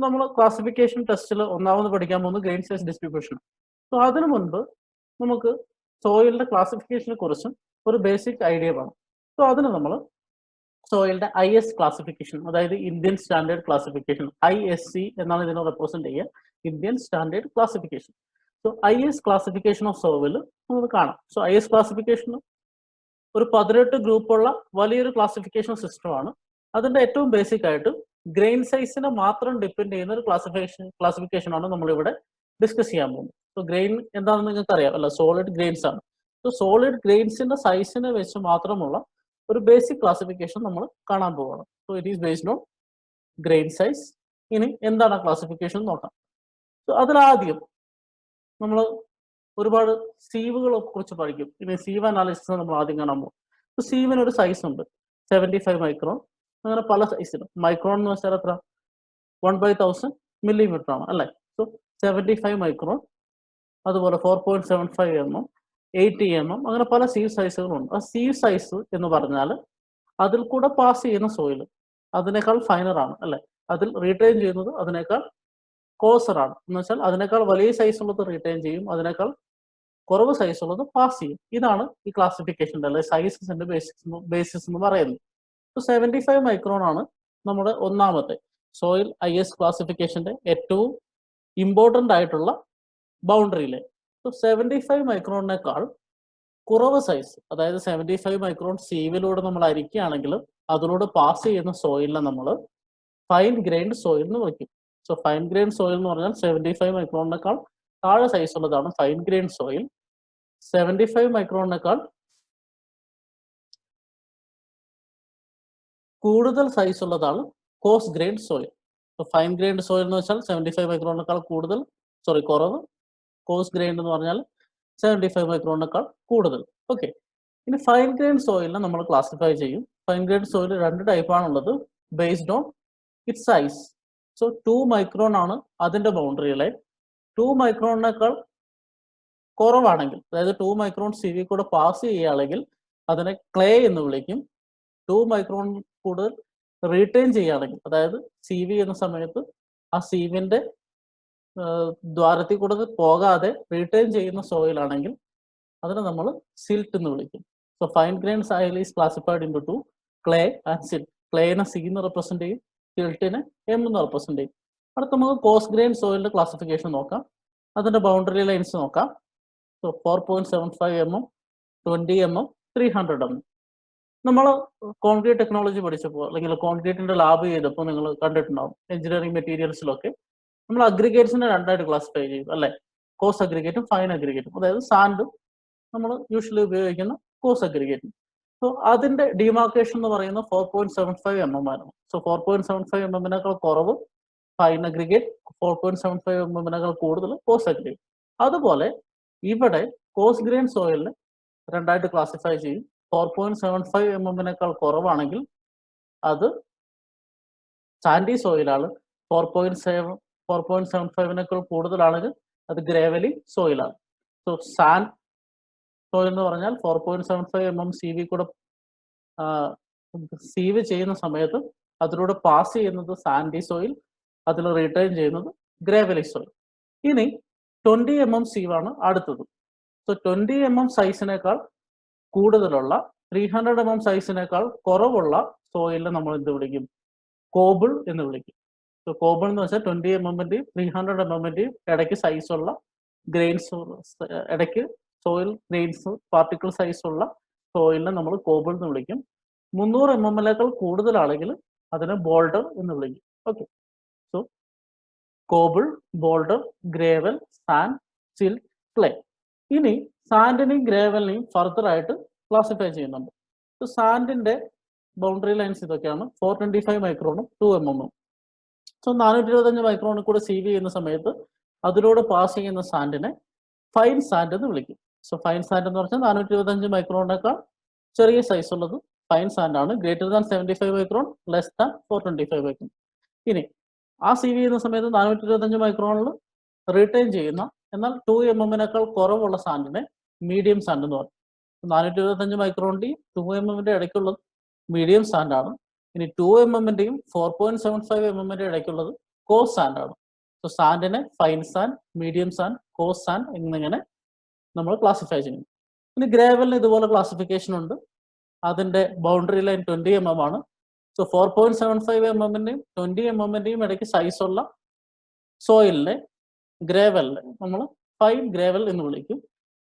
നമ്മൾ ക്ലാസിഫിക്കേഷൻ ടെസ്റ്റിൽ ഒന്നാമത് പഠിക്കാൻ പോകുന്നത് ഗ്രെയിൻ സൈസ് ഡിസ്ട്രിബ്യൂഷൻ. സോ അതിനു മുൻപ് നമുക്ക് സോയിലിന്റെ ക്ലാസിഫിക്കേഷനെ കുറിച്ചും ഒരു ബേസിക് ഐഡിയ വേണം. സോ അതിന് നമ്മൾ സോയിലിന്റെ IS ക്ലാസിഫിക്കേഷൻ, അതായത് ഇന്ത്യൻ സ്റ്റാൻഡേർഡ് ക്ലാസിഫിക്കേഷൻ, ISC എന്നാണ് ഇതിനെ റെപ്രസെന്റ് ചെയ്യുക, Indian standard classification. So IS classification of soil നമുക്ക് കാണാം. സോ IS ക്ലാസിഫിക്കേഷൻ ഒരു 18 ഗ്രൂപ്പുള്ള വലിയൊരു ക്ലാസിഫിക്കേഷൻ സിസ്റ്റമാണ്. അതിന്റെ ഏറ്റവും ബേസിക് ആയിട്ട് ഗ്രെയിൻ സൈസിനെ മാത്രം ഡിപ്പെൻഡ് ചെയ്യുന്ന ഒരു ക്ലാസിഫിക്കേഷൻ ആണ് നമ്മളിവിടെ ഡിസ്കസ് ചെയ്യാൻ പോകുന്നത്. സോ ഗ്രെയിൻ എന്താണെന്ന് നിങ്ങൾക്ക് അറിയാം അല്ല, സോളിഡ് ഗ്രെയിൻസ് ആണ്. സോ സോളിഡ് ഗ്രെയിൻസിന്റെ സൈസിനെ വെച്ച് മാത്രമുള്ള ഒരു ബേസിക് ക്ലാസിഫിക്കേഷൻ നമ്മൾ കാണാൻ പോവുകയാണ്. So it is based on grain size. ഇനി എന്താണ് ആ ക്ലാസിഫിക്കേഷൻ നോക്കാം. സോ അതിലാദ്യം നമ്മൾ ഒരുപാട് സീവുകളെ കുറിച്ച് പഠിക്കും. ഇനി സീവ് അനാലിസിസ് നമ്മൾ ആദ്യം കാണാൻ പോകും. സോ സീവിന് ഒരു സൈസ് ഉണ്ട്, 75 മൈക്രോൺ. അങ്ങനെ പല സൈസിലും. മൈക്രോൺ എന്ന് വെച്ചാൽ എത്ര? 1/1000 മില്ലിമീറ്റർ ആണ് അല്ലേ. സോ 75 മൈക്രോൺ, അതുപോലെ 4.75 mm, 80 mm, അങ്ങനെ പല സീവ് സൈസുകളുണ്ട്. ആ സീവ് സൈസ് എന്ന് പറഞ്ഞാൽ അതിൽ കൂടെ പാസ് ചെയ്യുന്ന സോയിൽ അതിനേക്കാൾ ഫൈനറാണ് അല്ലെ. അതിൽ റീറ്റെയിൻ ചെയ്യുന്നത് അതിനേക്കാൾ കോസറാണ്. എന്ന് വെച്ചാൽ അതിനേക്കാൾ വലിയ സൈസ് ഉള്ളത് റീറ്റെയിൻ ചെയ്യും, അതിനേക്കാൾ കുറവ് സൈസ് ഉള്ളത് പാസ് ചെയ്യും. ഇതാണ് ഈ ക്ലാസിഫിക്കേഷൻ്റെ അല്ലെ സൈസസിന്റെ ബേസിസ് എന്ന് പറയുന്നത്. 75 മൈക്രോൺ ആണ് നമ്മുടെ ഒന്നാമത്തെ സോയിൽ IS ക്ലാസിഫിക്കേഷന്റെ ഏറ്റവും ഇമ്പോർട്ടൻ്റ് ആയിട്ടുള്ള ബൗണ്ടറി ലൈൻ. 75 മൈക്രോണിനേക്കാൾ കുറവ് സൈസ്, അതായത് 75 മൈക്രോൺ സീവിലൂടെ നമ്മൾ അരിക്കുകയാണെങ്കിൽ അതിലൂടെ പാസ് ചെയ്യുന്ന സോയിലിനെ നമ്മൾ ഫൈൻ ഗ്രെയിൻഡ് സോയിൽ എന്ന് വിളിക്കും. സോ ഫൈൻ ഗ്രെയിൻ സോയിൽ എന്ന് പറഞ്ഞാൽ 75 മൈക്രോണിനേക്കാൾ താഴെ സൈസ് ഉള്ളതാണ് ഫൈൻ ഗ്രെയിൻ സോയിൽ. 75 മൈക്രോണിനേക്കാൾ കൂടുതൽ സൈസ് ഉള്ളതാണ് course grind soil. Fine grained soil എന്ന് വെച്ചാൽ 75 മൈക്രോണിനേക്കാൾ കൂടുതൽ, കുറവ്. കോഴ്സ് ഗ്രൈൻഡ് എന്ന് പറഞ്ഞാൽ 75 മൈക്രോണിനേക്കാൾ കൂടുതൽ. ഓക്കെ, ഇനി ഫൈൻ ഗ്രൈൻഡ് സോയിലിനെ നമ്മൾ ക്ലാസിഫൈ ചെയ്യും. ഫൈൻ ഗ്രൈൻഡ് സോയിൽ 2 ടൈപ്പാണുള്ളത് based on it size. So 2 micron ആണ് അതിന്റെ ബൗണ്ടറി ലൈൻ. 2 മൈക്രോണിനേക്കാൾ കുറവാണെങ്കിൽ, അതായത് 2 മൈക്രോൺ സി വി കൂടെ പാസ് ചെയ്യുകയാണെങ്കിൽ അതിനെ ക്ലേ എന്ന് വിളിക്കും. 2 മൈക്രോൺ കൂടുതൽ റീറ്റെയിൻ ചെയ്യുകയാണെങ്കിൽ, അതായത് സി വി എന്ന സമയത്ത് ആ സീവിന്റെ ദ്വാരത്തിൽ കൂടെ പോകാതെ റീറ്റെയിൻ ചെയ്യുന്ന സോയിൽ ആണെങ്കിൽ അതിനെ നമ്മൾ സിൽട്ട് എന്ന് വിളിക്കും. So fine grained soil is classified into clay and silt. ക്ലേനെ സി എന്ന് റെപ്രസെന്റ് ചെയ്യും, സിൽട്ടിനെ എം എന്ന് റെപ്രസെന്റ് ചെയ്യും. അടുത്ത നമുക്ക് കോഴ്സ് ഗ്രൈൻഡ് സോയിലിന്റെ ക്ലാസിഫിക്കേഷൻ നോക്കാം. അതിന്റെ ബൗണ്ടറി ലൈൻസ് നോക്കാം. So 4.75 mm, 20 mm, 300 mm. നമ്മൾ കോൺക്രീറ്റ് ടെക്നോളജി പഠിച്ചപ്പോൾ അല്ലെങ്കിൽ കോൺക്രീറ്റിന്റെ ലാബ് ചെയ്തപ്പോൾ നിങ്ങൾ കണ്ടിട്ടുണ്ടാവും എഞ്ചിനീയറിംഗ് മെറ്റീരിയൽസിലൊക്കെ നമ്മൾ അഗ്രിഗേറ്റ്സിനെ 2ആയിട്ട് ക്ലാസിഫൈ ചെയ്യും അല്ലെ. കോഴ്സ് അഗ്രിഗേറ്റും ഫൈൻ അഗ്രിഗേറ്റും. അതായത് സാൻഡും നമ്മൾ യൂഷ്വലി ഉപയോഗിക്കുന്ന കോഴ്സ് അഗ്രിഗേറ്റും. സോ അതിന്റെ ഡിമാർക്കേഷൻ എന്ന് പറയുന്നത് 4.75 mm ആയിരുന്നു. സോ 4.75 mm കുറവ് ഫൈൻ അഗ്രിഗേറ്റ്, 4.75 mm കൂടുതൽ കോഴ്സ് അഗ്രിഗേറ്റ്. അതുപോലെ ഇവിടെ കോഴ്സ് ഗ്രെയിൻ സോയിലിനെ 2ആയിട്ട് ക്ലാസിഫൈ ചെയ്യും. 4.75 mm കുറവാണെങ്കിൽ അത് സാൻഡി സോയിലാണ്. 4.75 കൂടുതലാണെങ്കിൽ അത് ഗ്രേവലി സോയിലാണ്. സോ സാൻഡ് സോയിൽ എന്ന് പറഞ്ഞാൽ 4.75 mm സി വി കൂടെ സീവ് ചെയ്യുന്ന സമയത്ത് അതിലൂടെ പാസ് ചെയ്യുന്നത് സാൻഡി സോയിൽ, അതിൽ റിട്ടേൺ ചെയ്യുന്നത് ഗ്രേവലി സോയിൽ. ഇനി 20 mm സീവാണ് അടുത്തത്. സോ 20 mm സൈസിനേക്കാൾ കൂടുതലുള്ള 300 mm സൈസിനേക്കാൾ കുറവുള്ള സോയിലിനെ നമ്മൾ എന്ത് വിളിക്കും? കോബിൾ എന്ന് വിളിക്കും. സോ കോബിൾ എന്ന് വെച്ചാൽ 20 mm-ന്റെയും 300 mm-ന്റെയും ഇടയ്ക്ക് സൈസുള്ള ഗ്രെയിൻസ്, ഇടയ്ക്ക് സോയിൽ ഗ്രെയിൻസ് പാർട്ടിക്കിൾ സൈസുള്ള സോയിലിനെ നമ്മൾ കോബിൾ എന്ന് വിളിക്കും. 300 mm കൂടുതലാണെങ്കിൽ അതിനെ ബോൾഡർ എന്ന് വിളിക്കും. Okay, so cobble, boulder, gravel, sand, സിൽ, ക്ലേ. ഇനി സാൻഡിനെയും ഗ്രേവലിനെയും ഫർദർ ആയിട്ട് ക്ലാസിഫൈ ചെയ്യുന്നുണ്ട്. സോ സാൻഡിന്റെ ബൗണ്ടറി ലൈൻസ് ഇതൊക്കെയാണ്. 425 മൈക്രോണും 2 mm. സോ 425 മൈക്രോണിൽ കൂടെ സീവ് ചെയ്യുന്ന സമയത്ത് അതിലൂടെ പാസ് ചെയ്യുന്ന സാൻഡിനെ ഫൈൻ സാൻഡ് എന്ന് വിളിക്കും. സോ ഫൈൻ സാൻഡ് എന്ന് പറഞ്ഞാൽ 425 മൈക്രോണിനേക്കാൾ ചെറിയ സൈസ് ഉള്ളത് ഫൈൻ സാൻഡ് ആണ്. Greater than 75 micron, less than 425 micron. ഇനി ആ സീവ് ചെയ്യുന്ന സമയത്ത് 425 മൈക്രോണിൽ റീറ്റെയിൻ ചെയ്യുന്ന എന്നാൽ 2 mm കുറവുള്ള സാൻഡിനെ മീഡിയം സാൻഡ് എന്ന് പറയും. 425 മൈക്രോണിന്റെയും 2 mm ഇടയ്ക്കുള്ളത് മീഡിയം സാൻഡ് ആണ്. ഇനി 2 mm-ന്റെയും 4.75 mm ഇടയ്ക്കുള്ളത് കോഴ്സ് സാൻഡ് ആണ്. സോ സാൻഡിനെ fine sand, medium sand, coarse sand എന്നിങ്ങനെ നമ്മൾ ക്ലാസിഫൈ ചെയ്യുന്നു. ഇനി ഗ്രേവലിന് ഇതുപോലെ ക്ലാസിഫിക്കേഷൻ ഉണ്ട്. അതിന്റെ ബൗണ്ടറി ലൈൻ 20 mm ആണ്. സോ 4.75 mm-ന്റെയും 20 mm-ന്റെയും ഇടയ്ക്ക് സൈസുള്ള സോയിലിനെ, ഗ്രേവലിനെ നമ്മൾ ഫൈൻ ഗ്രേവൽ എന്ന് വിളിക്കും.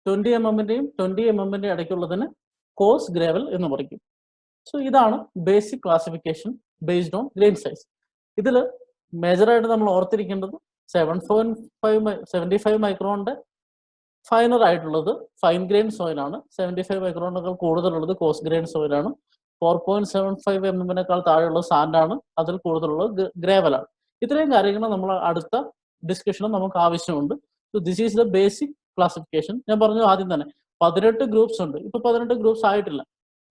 20 mm-ന്റെയും 20 mm-ന്റെയും ഇടയ്ക്കുള്ളതിന് കോഴ്സ് ഗ്രേവൽ എന്ന് പറയും. സോ ഇതാണ് basic classification based on grain size. ഇതിൽ മേജറായിട്ട് നമ്മൾ ഓർത്തിരിക്കേണ്ടത് 75 മൈക്രോണിന്റെ ഫൈനർ ആയിട്ടുള്ളത് ഫൈൻ ഗ്രെയിൻ സോയിലാണ്. 75 മൈക്രോണിനേക്കാൾ കൂടുതലുള്ളത് കോഴ്സ് ഗ്രെയിൻ സോയിലാണ്. 4.75 mm-നേക്കാൾ താഴെയുള്ള സാൻഡാണ്, അതിൽ കൂടുതലുള്ളത് ഗ്രേവലാണ്. ഇത്രയും കാര്യങ്ങൾ നമ്മൾ അടുത്ത ഡിസ്കഷനും നമുക്ക് ആവശ്യമുണ്ട്. So this is the basic classification. ഞാൻ പറഞ്ഞു ആദ്യം തന്നെ 18 ഗ്രൂപ്പ്സ് ഉണ്ട്. ഇപ്പൊ 18 ഗ്രൂപ്പ്സ് ആയിട്ടില്ല,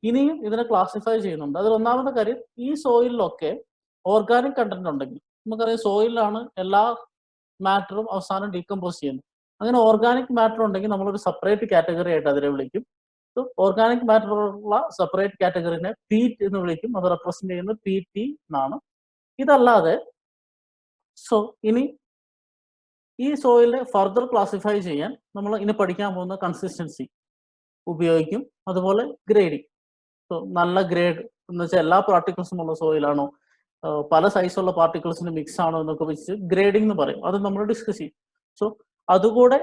ഇനിയും ഇതിനെ ക്ലാസിഫൈ ചെയ്യുന്നുണ്ട്. അതിൽ ഒന്നാമത്തെ കാര്യം, ഈ സോയിലിലൊക്കെ ഓർഗാനിക് കണ്ടന്റ് ഉണ്ടെങ്കിൽ, നമുക്കറിയാം സോയിലാണ് എല്ലാ മാറ്ററും അവസാനം ഡീകമ്പോസ് ചെയ്യുന്നത്. അങ്ങനെ ഓർഗാനിക് മാറ്റർ ഉണ്ടെങ്കിൽ നമ്മളൊരു സെപ്പറേറ്റ് കാറ്റഗറി ആയിട്ട് അതിനെ വിളിക്കും. സോ ഓർഗാനിക് മാറ്റർ ഉള്ള സെപ്പറേറ്റ് കാറ്റഗറിനെ പീറ്റ് എന്ന് വിളിക്കും. അത് റെപ്രസെന്റ് ചെയ്യുന്നത് PT എന്നാണ്. ഇതല്ലാതെ സോ ഇനി ഈ സോയിലിനെ ഫർദർ ക്ലാസിഫൈ ചെയ്യാൻ നമ്മൾ ഇനി പഠിക്കാൻ പോകുന്ന കൺസിസ്റ്റൻസി ഉപയോഗിക്കും. അതുപോലെ ഗ്രേഡിങ്. സോ നല്ല ഗ്രേഡ് എന്ന് വെച്ചാൽ എല്ലാ പാർട്ടിക്കിൾസും ഉള്ള സോയിലാണോ, പല സൈസുള്ള പാർട്ടിക്കിൾസിന് മിക്സ് ആണോ എന്നൊക്കെ വെച്ച് ഗ്രേഡിംഗ് എന്ന് പറയും. അത് നമ്മൾ ഡിസ്കസ് ചെയ്യും. സോ അതുകൂടെ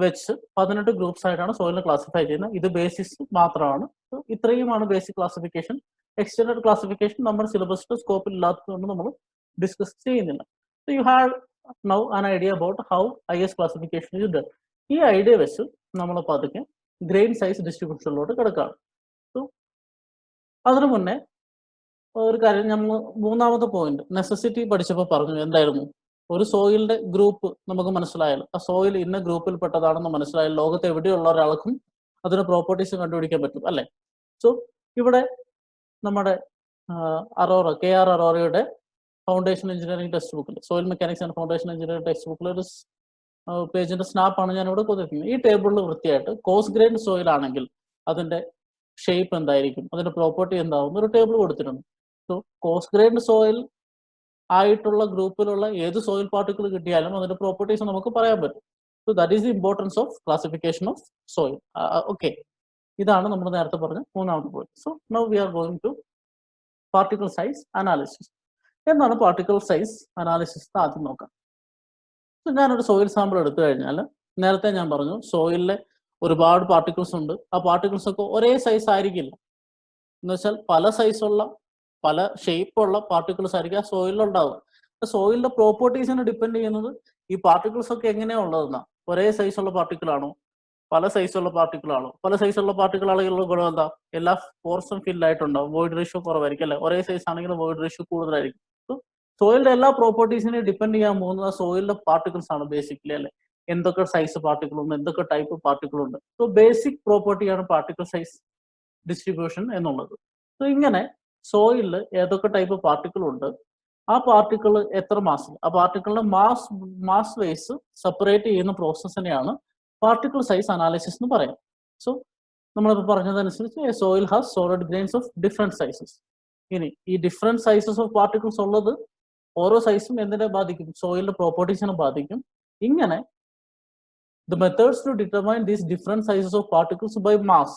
വെച്ച് 18 ഗ്രൂപ്പ്സ് ആയിട്ടാണ് സോയിലിനെ ക്ലാസിഫൈ ചെയ്യുന്നത്. ഇത് ബേസിസ് മാത്രമാണ്. സോ ഇത്രയുമാണ് ബേസിക് ക്ലാസിഫിക്കേഷൻ. എക്സ്റ്റൻഡഡ് ക്ലാസിഫിക്കേഷൻ നമ്മുടെ സിലബസിന്റെ സ്കോപ്പിൽ ഇല്ലാത്തതുകൊണ്ട് നമ്മൾ ഡിസ്കസ് ചെയ്യുന്നില്ല. So you have now an idea about how IS classification is done. ഈ ഐഡിയ വെച്ച് നമ്മൾ പതുക്കെ ഗ്രെയിൻ സൈസ് ഡിസ്ട്രിബ്യൂഷനിലോട്ട് കിടക്കുകയാണ്. സോ അതിനു മുന്നേ ഒരു കാര്യം നമ്മൾ മൂന്നാമത്തെ പോയിന്റ് നെസസിറ്റി പഠിച്ചപ്പോൾ പറഞ്ഞു എന്തായിരുന്നു, ഒരു സോയിലിന്റെ ഗ്രൂപ്പ് നമുക്ക് മനസ്സിലായാലും ആ സോയിൽ ഇന്ന ഗ്രൂപ്പിൽ പെട്ടതാണെന്ന് മനസ്സിലായാൽ ലോകത്ത് എവിടെയുള്ള ഒരാൾക്കും അതിന് പ്രോപ്പർട്ടീസ് കണ്ടുപിടിക്കാൻ പറ്റും അല്ലേ. സോ ഇവിടെ നമ്മുടെ അറോറ KR അറോറയുടെ ഫൗണ്ടേഷൻ എഞ്ചിനീയറിംഗ് ടെക്സ്റ്റ് ബുക്കിൽ, soil mechanics and foundation engineering text ബുക്കിൽ ഒരു പേജിന്റെ സ്നാപ്പാണ് ഞാൻ ഇവിടെ കൊടുത്തിരിക്കുന്നത്. ഈ ടേബിളിൽ വൃത്തിയായിട്ട് കോസ് ഗ്രൈൻഡ് സോയിൽ ആണെങ്കിൽ അതിന്റെ ഷേപ്പ് എന്തായിരിക്കും, അതിന്റെ പ്രോപ്പർട്ടി എന്താവും ഒരു ടേബിൾ കൊടുത്തിട്ടുണ്ട്. സോ കോസ് ഗ്രൈൻഡ് സോയിൽ ആയിട്ടുള്ള ഗ്രൂപ്പിലുള്ള ഏത് സോയിൽ പാർട്ടിക്കിൾ കിട്ടിയാലും അതിന്റെ പ്രോപ്പർട്ടീസ് നമുക്ക് പറയാൻ പറ്റും. So that is the importance of classification of soil. Okay, ഇതാണ് നമ്മൾ നേരത്തെ പറഞ്ഞ മൂന്നാമത്തെ point. So now we are going to particle size analysis. എന്താണ് പാർട്ടിക്കിൾ സൈസ് അനാലിസിസ് ആദ്യം നോക്കാം. ഞാനൊരു സോയിൽ സാമ്പിൾ എടുത്തു കഴിഞ്ഞാൽ നേരത്തെ ഞാൻ പറഞ്ഞു സോയിലിലെ ഒരുപാട് പാർട്ടിക്കിൾസ് ഉണ്ട്. ആ പാർട്ടിക്കിൾസ് ഒക്കെ ഒരേ സൈസ് ആയിരിക്കില്ല. എന്ന് വെച്ചാൽ പല സൈസുള്ള പല ഷേപ്പുള്ള പാർട്ടിക്കിൾസ് ആയിരിക്കും ആ സോയിലുണ്ടാവുക. സോയിലിന്റെ പ്രോപ്പർട്ടീസിനെ ഡിപ്പെൻഡ് ചെയ്യുന്നത് ഈ പാർട്ടിക്കിൾസ് ഒക്കെ എങ്ങനെയാ ഉള്ളതെന്നാ. ഒരേ സൈസുള്ള പാർട്ടിക്കിൾ ആണോ, പല സൈസുള്ള പാർട്ടിക്കിൾ ആണോ. പല സൈസുള്ള പാർട്ടിക്കിൾ ആണെങ്കിലുള്ള ഗുണം എന്താ, എല്ലാ പോർസും ഫിൽ ആയിട്ടുണ്ടാവും, വോയിഡ് റേഷ്യോ കുറവായിരിക്കും അല്ലെ. ഒരേ സൈസ് ആണെങ്കിൽ വോയിഡ് റേഷ്യോ കൂടുതലായിരിക്കും. സോയിലിന്റെ എല്ലാ പ്രോപ്പർട്ടീസിനെ ഡിപ്പെൻഡ് ചെയ്യാൻ പോകുന്നത് സോയിലിന്റെ പാർട്ടിക്കിൾസ് ആണ് ബേസിക്കലി അല്ലെ. എന്തൊക്കെ സൈസ് പാർട്ടിക്കിൾ ഉണ്ട്, എന്തൊക്കെ ടൈപ്പ് പാർട്ടിക്കിൾ ഉണ്ട്. സോ ബേസിക് പ്രോപ്പർട്ടിയാണ് പാർട്ടിക്കിൾ സൈസ് ഡിസ്ട്രിബ്യൂഷൻ എന്നുള്ളത്. സോ ഇങ്ങനെ സോയിലിൽ ഏതൊക്കെ ടൈപ്പ് പാർട്ടിക്കിൾ ഉണ്ട്, ആ പാർട്ടിക്കിൾ എത്ര മാസ്, ആ പാർട്ടിക്കിളിന്റെ മാസ് വൈസ് സെപ്പറേറ്റ് ചെയ്യുന്ന പ്രോസസ്സിനെയാണ് പാർട്ടിക്കിൾ സൈസ് അനാലിസിസ് എന്ന് പറയാം. സോ നമ്മളിപ്പോൾ പറഞ്ഞതനുസരിച്ച് soil has solid grains of different sizes. ഇനി ഈ ഡിഫറെന്റ് സൈസസ് ഓഫ് പാർട്ടിക്കിൾസ് ഉള്ളത് ഓരോ സൈസും എന്തിനെ ബാധിക്കും, സോയിലിന്റെ പ്രോപ്പർട്ടീസിനെ ബാധിക്കും. ഇങ്ങനെ the methods to determine these different sizes of particles by mass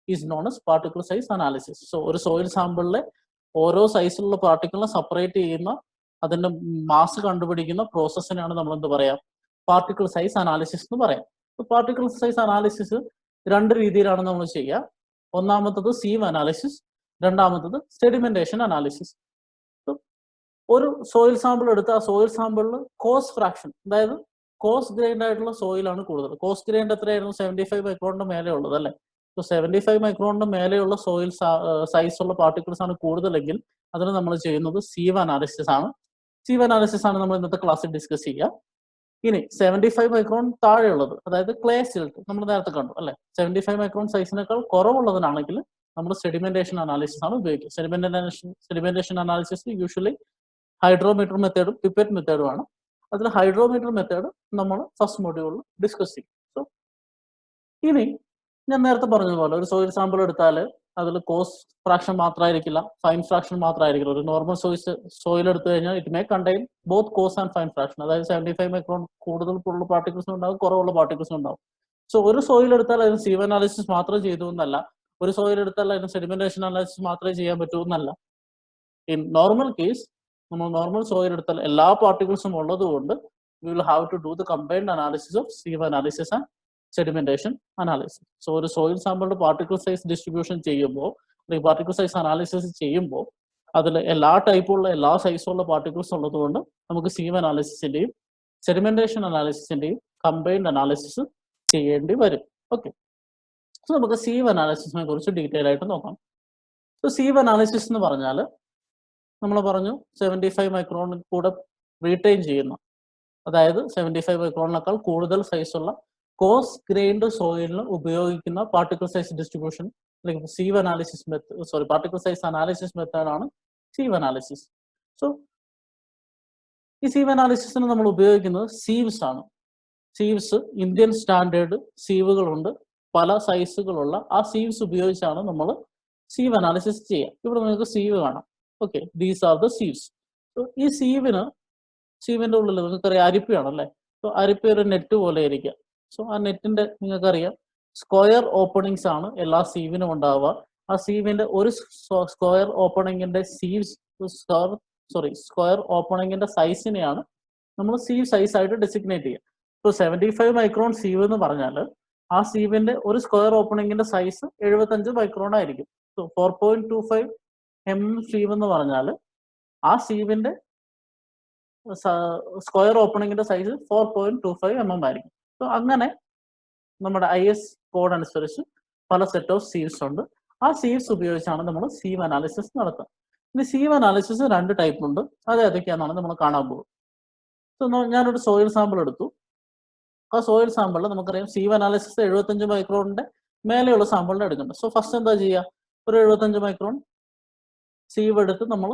is known as particle size analysis. So ഒരു സോയിൽ സാമ്പിളിലെ ഓരോ സൈസിലുള്ള പാർട്ടിക്കിളിനെ സെപ്പറേറ്റ് ചെയ്യുന്ന അതിന്റെ മാസ് കണ്ടുപിടിക്കുന്ന പ്രോസസ്സിനാണ് നമ്മൾ എന്ത് പറയാം, പാർട്ടിക്കിൾ സൈസ് അനാലിസിസ് എന്ന് പറയാം. പാർട്ടിക്കിൾ സൈസ് അനാലിസിസ് രണ്ട് രീതിയിലാണ് നമ്മൾ ചെയ്യുക. ഒന്നാമത്തത് സീവ് അനാലിസിസ്, രണ്ടാമത്തത് സെഡിമെന്റേഷൻ അനാലിസിസ്. ഒരു സോയിൽ സാമ്പിൾ എടുത്ത് ആ സോയിൽ സാമ്പിളിൽ കോസ് ഫ്രാക്ഷൻ, അതായത് കോസ് ഗ്രൈൻഡ് ആയിട്ടുള്ള സോയിലാണ് കൂടുതൽ. കോസ് ഗ്രൈൻഡ് എത്രയായിരുന്നു, 75 മൈക്രോണിന്റെ മേലെ ഉള്ളത് അല്ലെ. സോ 75 മൈക്രോണിന്റെ മേലെയുള്ള സോയിൽ സൈസ് ഉള്ള പാർട്ടിക്കിൾസ് ആണ് കൂടുതലെങ്കിൽ അതിന് നമ്മൾ ചെയ്യുന്നത് സീവ് അനാലിസിസ് ആണ്. സീവ് അനാലിസിസ് ആണ് നമ്മൾ ഇന്നത്തെ ക്ലാസ്സിൽ ഡിസ്കസ് ചെയ്യുക. ഇനി 75 മൈക്രോൺ താഴെയുള്ളത്, അതായത് ക്ലേ സിൽട്ട് നമ്മൾ നേരത്തെ കണ്ടു അല്ലെ. 75 മൈക്രോൺ സൈസിനേക്കാൾ കുറവുള്ളതിനാണെങ്കിൽ നമ്മൾ സെഡിമെന്റേഷൻ അനാലിസിസ് ആണ് ഉപയോഗിക്കുക. സെഡിമെന്റേഷൻ അനാലിസിസ് യൂഷ്വലി ഹൈഡ്രോമീറ്റർ മെത്തേഡും പിപ്പറ്റ് മെത്തേഡും ആണ്. അതിൽ ഹൈഡ്രോമീറ്റർ മെത്തേഡ് നമ്മൾ ഫസ്റ്റ് മൊഡ്യൂളിൽ ഡിസ്കസ് ചെയ്യും. സോ ഇനി ഞാൻ നേരത്തെ പറഞ്ഞതുപോലെ ഒരു സോയിൽ സാമ്പിൾ എടുത്താൽ അതിൽ കോസ് ഫ്രാക്ഷൻ മാത്രമായിരിക്കില്ല, ഫൈൻ ഫ്രാക്ഷൻ മാത്രമായിരിക്കില്ല. ഒരു നോർമൽ സോയിൽ എടുത്തു കഴിഞ്ഞാൽ it may contain both coarse and fine fraction. അതായത് 75 മൈക്രോൺ കൂടുതൽ ഉള്ള പാർട്ടിക്കിൾസ് ഉണ്ടാവും, കുറവുള്ള പാർട്ടിക്കിൾസ് ഉണ്ടാവും. സോ ഒരു സോയിൽ എടുത്താൽ അതിന് സീവ് അനാലിസിസ് മാത്രം ചെയ്തു എന്നല്ല, ഒരു സോയിൽ എടുത്താൽ അതിന് സെഡിമെന്റേഷൻ അനാലിസിസ് മാത്രമേ ചെയ്യാൻ പറ്റൂ എന്നല്ല. ഇൻ നോർമൽ കേസ് നമ്മൾ നോർമൽ സോയിൽ എടുത്താൽ എല്ലാ പാർട്ടിക്കിൾസും ഉള്ളത് കൊണ്ട് we will have to do the combined analysis of sieve analysis and sedimentation analysis. So ഒരു സോയിൽ സാമ്പിളിന്റെ പാർട്ടിക്കിൾ സൈസ് ഡിസ്ട്രിബ്യൂഷൻ ചെയ്യുമ്പോൾ അല്ലെങ്കിൽ പാർട്ടിക്കിൾ സൈസ് അനാലിസിസ് ചെയ്യുമ്പോൾ അതിൽ എല്ലാ ടൈപ്പുള്ള എല്ലാ സൈസുള്ള പാർട്ടിക്കിൾസ് ഉള്ളത് കൊണ്ട് നമുക്ക് സീവ് അനാലിസിസിന്റെയും സെഡിമെന്റേഷൻ അനാലിസിസിന്റെയും കമ്പൈൻഡ് അനാലിസിസ് ചെയ്യേണ്ടി വരും. ഓക്കെ, സോ നമുക്ക് സീവ് അനാലിസിസിനെ കുറിച്ച് ഡീറ്റെയിൽ ആയിട്ട് നോക്കാം. സോ സീവ് അനാലിസിസ് എന്ന് പറഞ്ഞാൽ നമ്മൾ പറഞ്ഞു 75 മൈക്രോണിൽ കൂടെ റീറ്റെയിൻ ചെയ്യുന്ന, അതായത് 75 മൈക്രോണിനേക്കാൾ കൂടുതൽ സൈസുള്ള കോസ് ഗ്രൈൻഡ് സോയിലിന് ഉപയോഗിക്കുന്ന പാർട്ടിക്കിൾ സൈസ് ഡിസ്ട്രിബ്യൂഷൻ അല്ലെങ്കിൽ sieve analysis method, particle size analysis മെത്തേഡാണ് സീവ് അനാലിസിസ്. സോ ഈ സീവ് അനാലിസിസിന് നമ്മൾ ഉപയോഗിക്കുന്നത് സീവ്സ് ആണ്. സീവ്സ് ഇന്ത്യൻ സ്റ്റാൻഡേർഡ് സീവുകളുണ്ട്, പല സൈസുകളുള്ള ആ സീവ്സ് ഉപയോഗിച്ചാണ് നമ്മൾ സീവ് അനാലിസിസ് ചെയ്യുക. ഇവിടെ നിങ്ങൾക്ക് സീവ് കാണാം. Okay, these are the sieves. So ഈ സീവിന്റെ ഉള്ളിൽ നിങ്ങൾക്കറിയാം അരിപ്പയാണല്ലേ. സോ അരിപ്പ ഒരു നെറ്റ് പോലെ ഇരിക്കുക. സോ ആ നെറ്റിന്റെ നിങ്ങൾക്കറിയാം സ്ക്വയർ ഓപ്പണിങ്സ് ആണ് എല്ലാ സീവിനും ഉണ്ടാവുക. ആ സീവിന്റെ ഒരു സ്ക്വയർ ഓപ്പണിങ്ങിന്റെ സ്ക്വയർ ഓപ്പണിങ്ങിന്റെ സൈസിനെയാണ് നമ്മൾ സീവ് സൈസ് ആയിട്ട് ഡെസിഗ്നേറ്റ് ചെയ്യുക. ഇപ്പോൾ 75 മൈക്രോൺ സീവ് എന്ന് പറഞ്ഞാൽ ആ സീവിന്റെ ഒരു സ്ക്വയർ ഓപ്പണിങ്ങിന്റെ സൈസ് 75 മൈക്രോൺ ആയിരിക്കും. സോ 4.25 സീവ് എന്ന് പറഞ്ഞാൽ ആ സീവിന്റെ സ്ക്വയർ ഓപ്പണിങ്ങിന്റെ സൈസ് 4.25 ആയിരിക്കും. സോ അങ്ങനെ നമ്മുടെ IS കോഡ് അനുസരിച്ച് പല സെറ്റ് ഓഫ് സീവ്സ് ഉണ്ട്. ആ സീവ്സ് ഉപയോഗിച്ചാണ് നമ്മൾ സീവ് അനാലിസിസ് നടത്തുക. ഇനി സീവ് അനാലിസിസ് 2 ടൈപ്പ് ഉണ്ട്. അത് ഏതൊക്കെയാണെന്നാണ് നമ്മൾ കാണാൻ പോകുന്നത്. സോ ഞാനൊരു സോയിൽ സാമ്പിൾ എടുത്തു. ആ സോയിൽ സാമ്പിളിൽ നമുക്കറിയാം സീവ് അനാലിസിസ് 75 മൈക്രോണിന്റെ മേലെയുള്ള സാമ്പിളിനെ എടുക്കുന്നുണ്ട്. സോ ഫസ്റ്റ് എന്താ ചെയ്യുക, ഒരു 75 മൈക്രോൺ സീവ് എടുത്ത് നമ്മൾ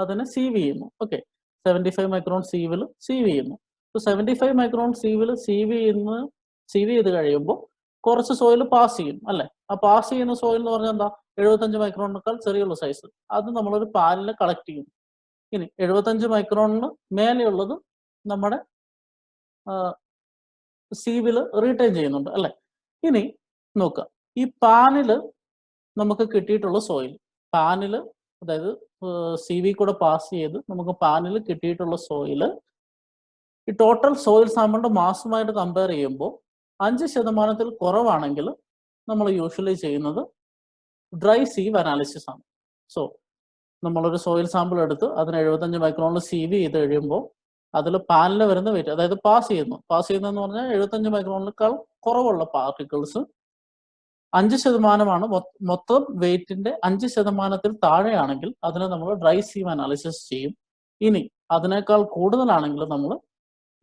അതിനെ സീവ് ചെയ്യുന്നു. ഓക്കെ, 75 മൈക്രോൺ സീവിൽ സീവ് ചെയ്യുന്നു. സോ 75 മൈക്രോൺ സീവിൽ സീവ് ചെയ്ത് കഴിയുമ്പോൾ കുറച്ച് സോയിൽ പാസ് ചെയ്യും അല്ലെ. ആ പാസ് ചെയ്യുന്ന സോയിൽ എന്ന് പറഞ്ഞാൽ എന്താ, 75 മൈക്രോണിനേക്കാൾ ചെറിയുള്ള സൈസ്. അത് നമ്മളൊരു പാലിൽ കളക്ട് ചെയ്യും. ഇനി 75 മൈക്രോണിന് മേലെയുള്ളത് നമ്മുടെ സീവിൽ റീറ്റെയിൻ ചെയ്യുന്നുണ്ട് അല്ലെ. ഇനി നോക്കുക, ഈ പാനില് നമുക്ക് കിട്ടിയിട്ടുള്ള സോയിൽ, പാനിൽ അതായത് സി വി കൂടെ പാസ് ചെയ്ത് നമുക്ക് പാനിൽ കിട്ടിയിട്ടുള്ള സോയില് ഈ ടോട്ടൽ സോയിൽ സാമ്പിളിന്റെ മാസുമായിട്ട് കമ്പയർ ചെയ്യുമ്പോൾ 5% കുറവാണെങ്കിൽ നമ്മൾ യൂഷ്വലി ചെയ്യുന്നത് ഡ്രൈ സീവ് അനാലിസിസ് ആണ്. സോ നമ്മളൊരു സോയിൽ സാമ്പിൾ എടുത്ത് അതിന് 75 മൈക്രോണിൽ സീവ് ചെയ്ത് കഴിയുമ്പോൾ അതിൽ പാനിൽ വരുന്ന വെയിറ്റ്, അതായത് പാസ് ചെയ്യുന്നതെന്ന് പറഞ്ഞാൽ 75 മൈക്രോണിനേക്കാൾ കുറവുള്ള പാർട്ടിക്കിൾസ് 5%, മൊത്തം വെയിറ്റിന്റെ 5% താഴെയാണെങ്കിൽ അതിനെ നമ്മൾ ഡ്രൈ സീവ് അനാലിസിസ് ചെയ്യും. ഇനി അതിനേക്കാൾ കൂടുതലാണെങ്കിൽ നമ്മൾ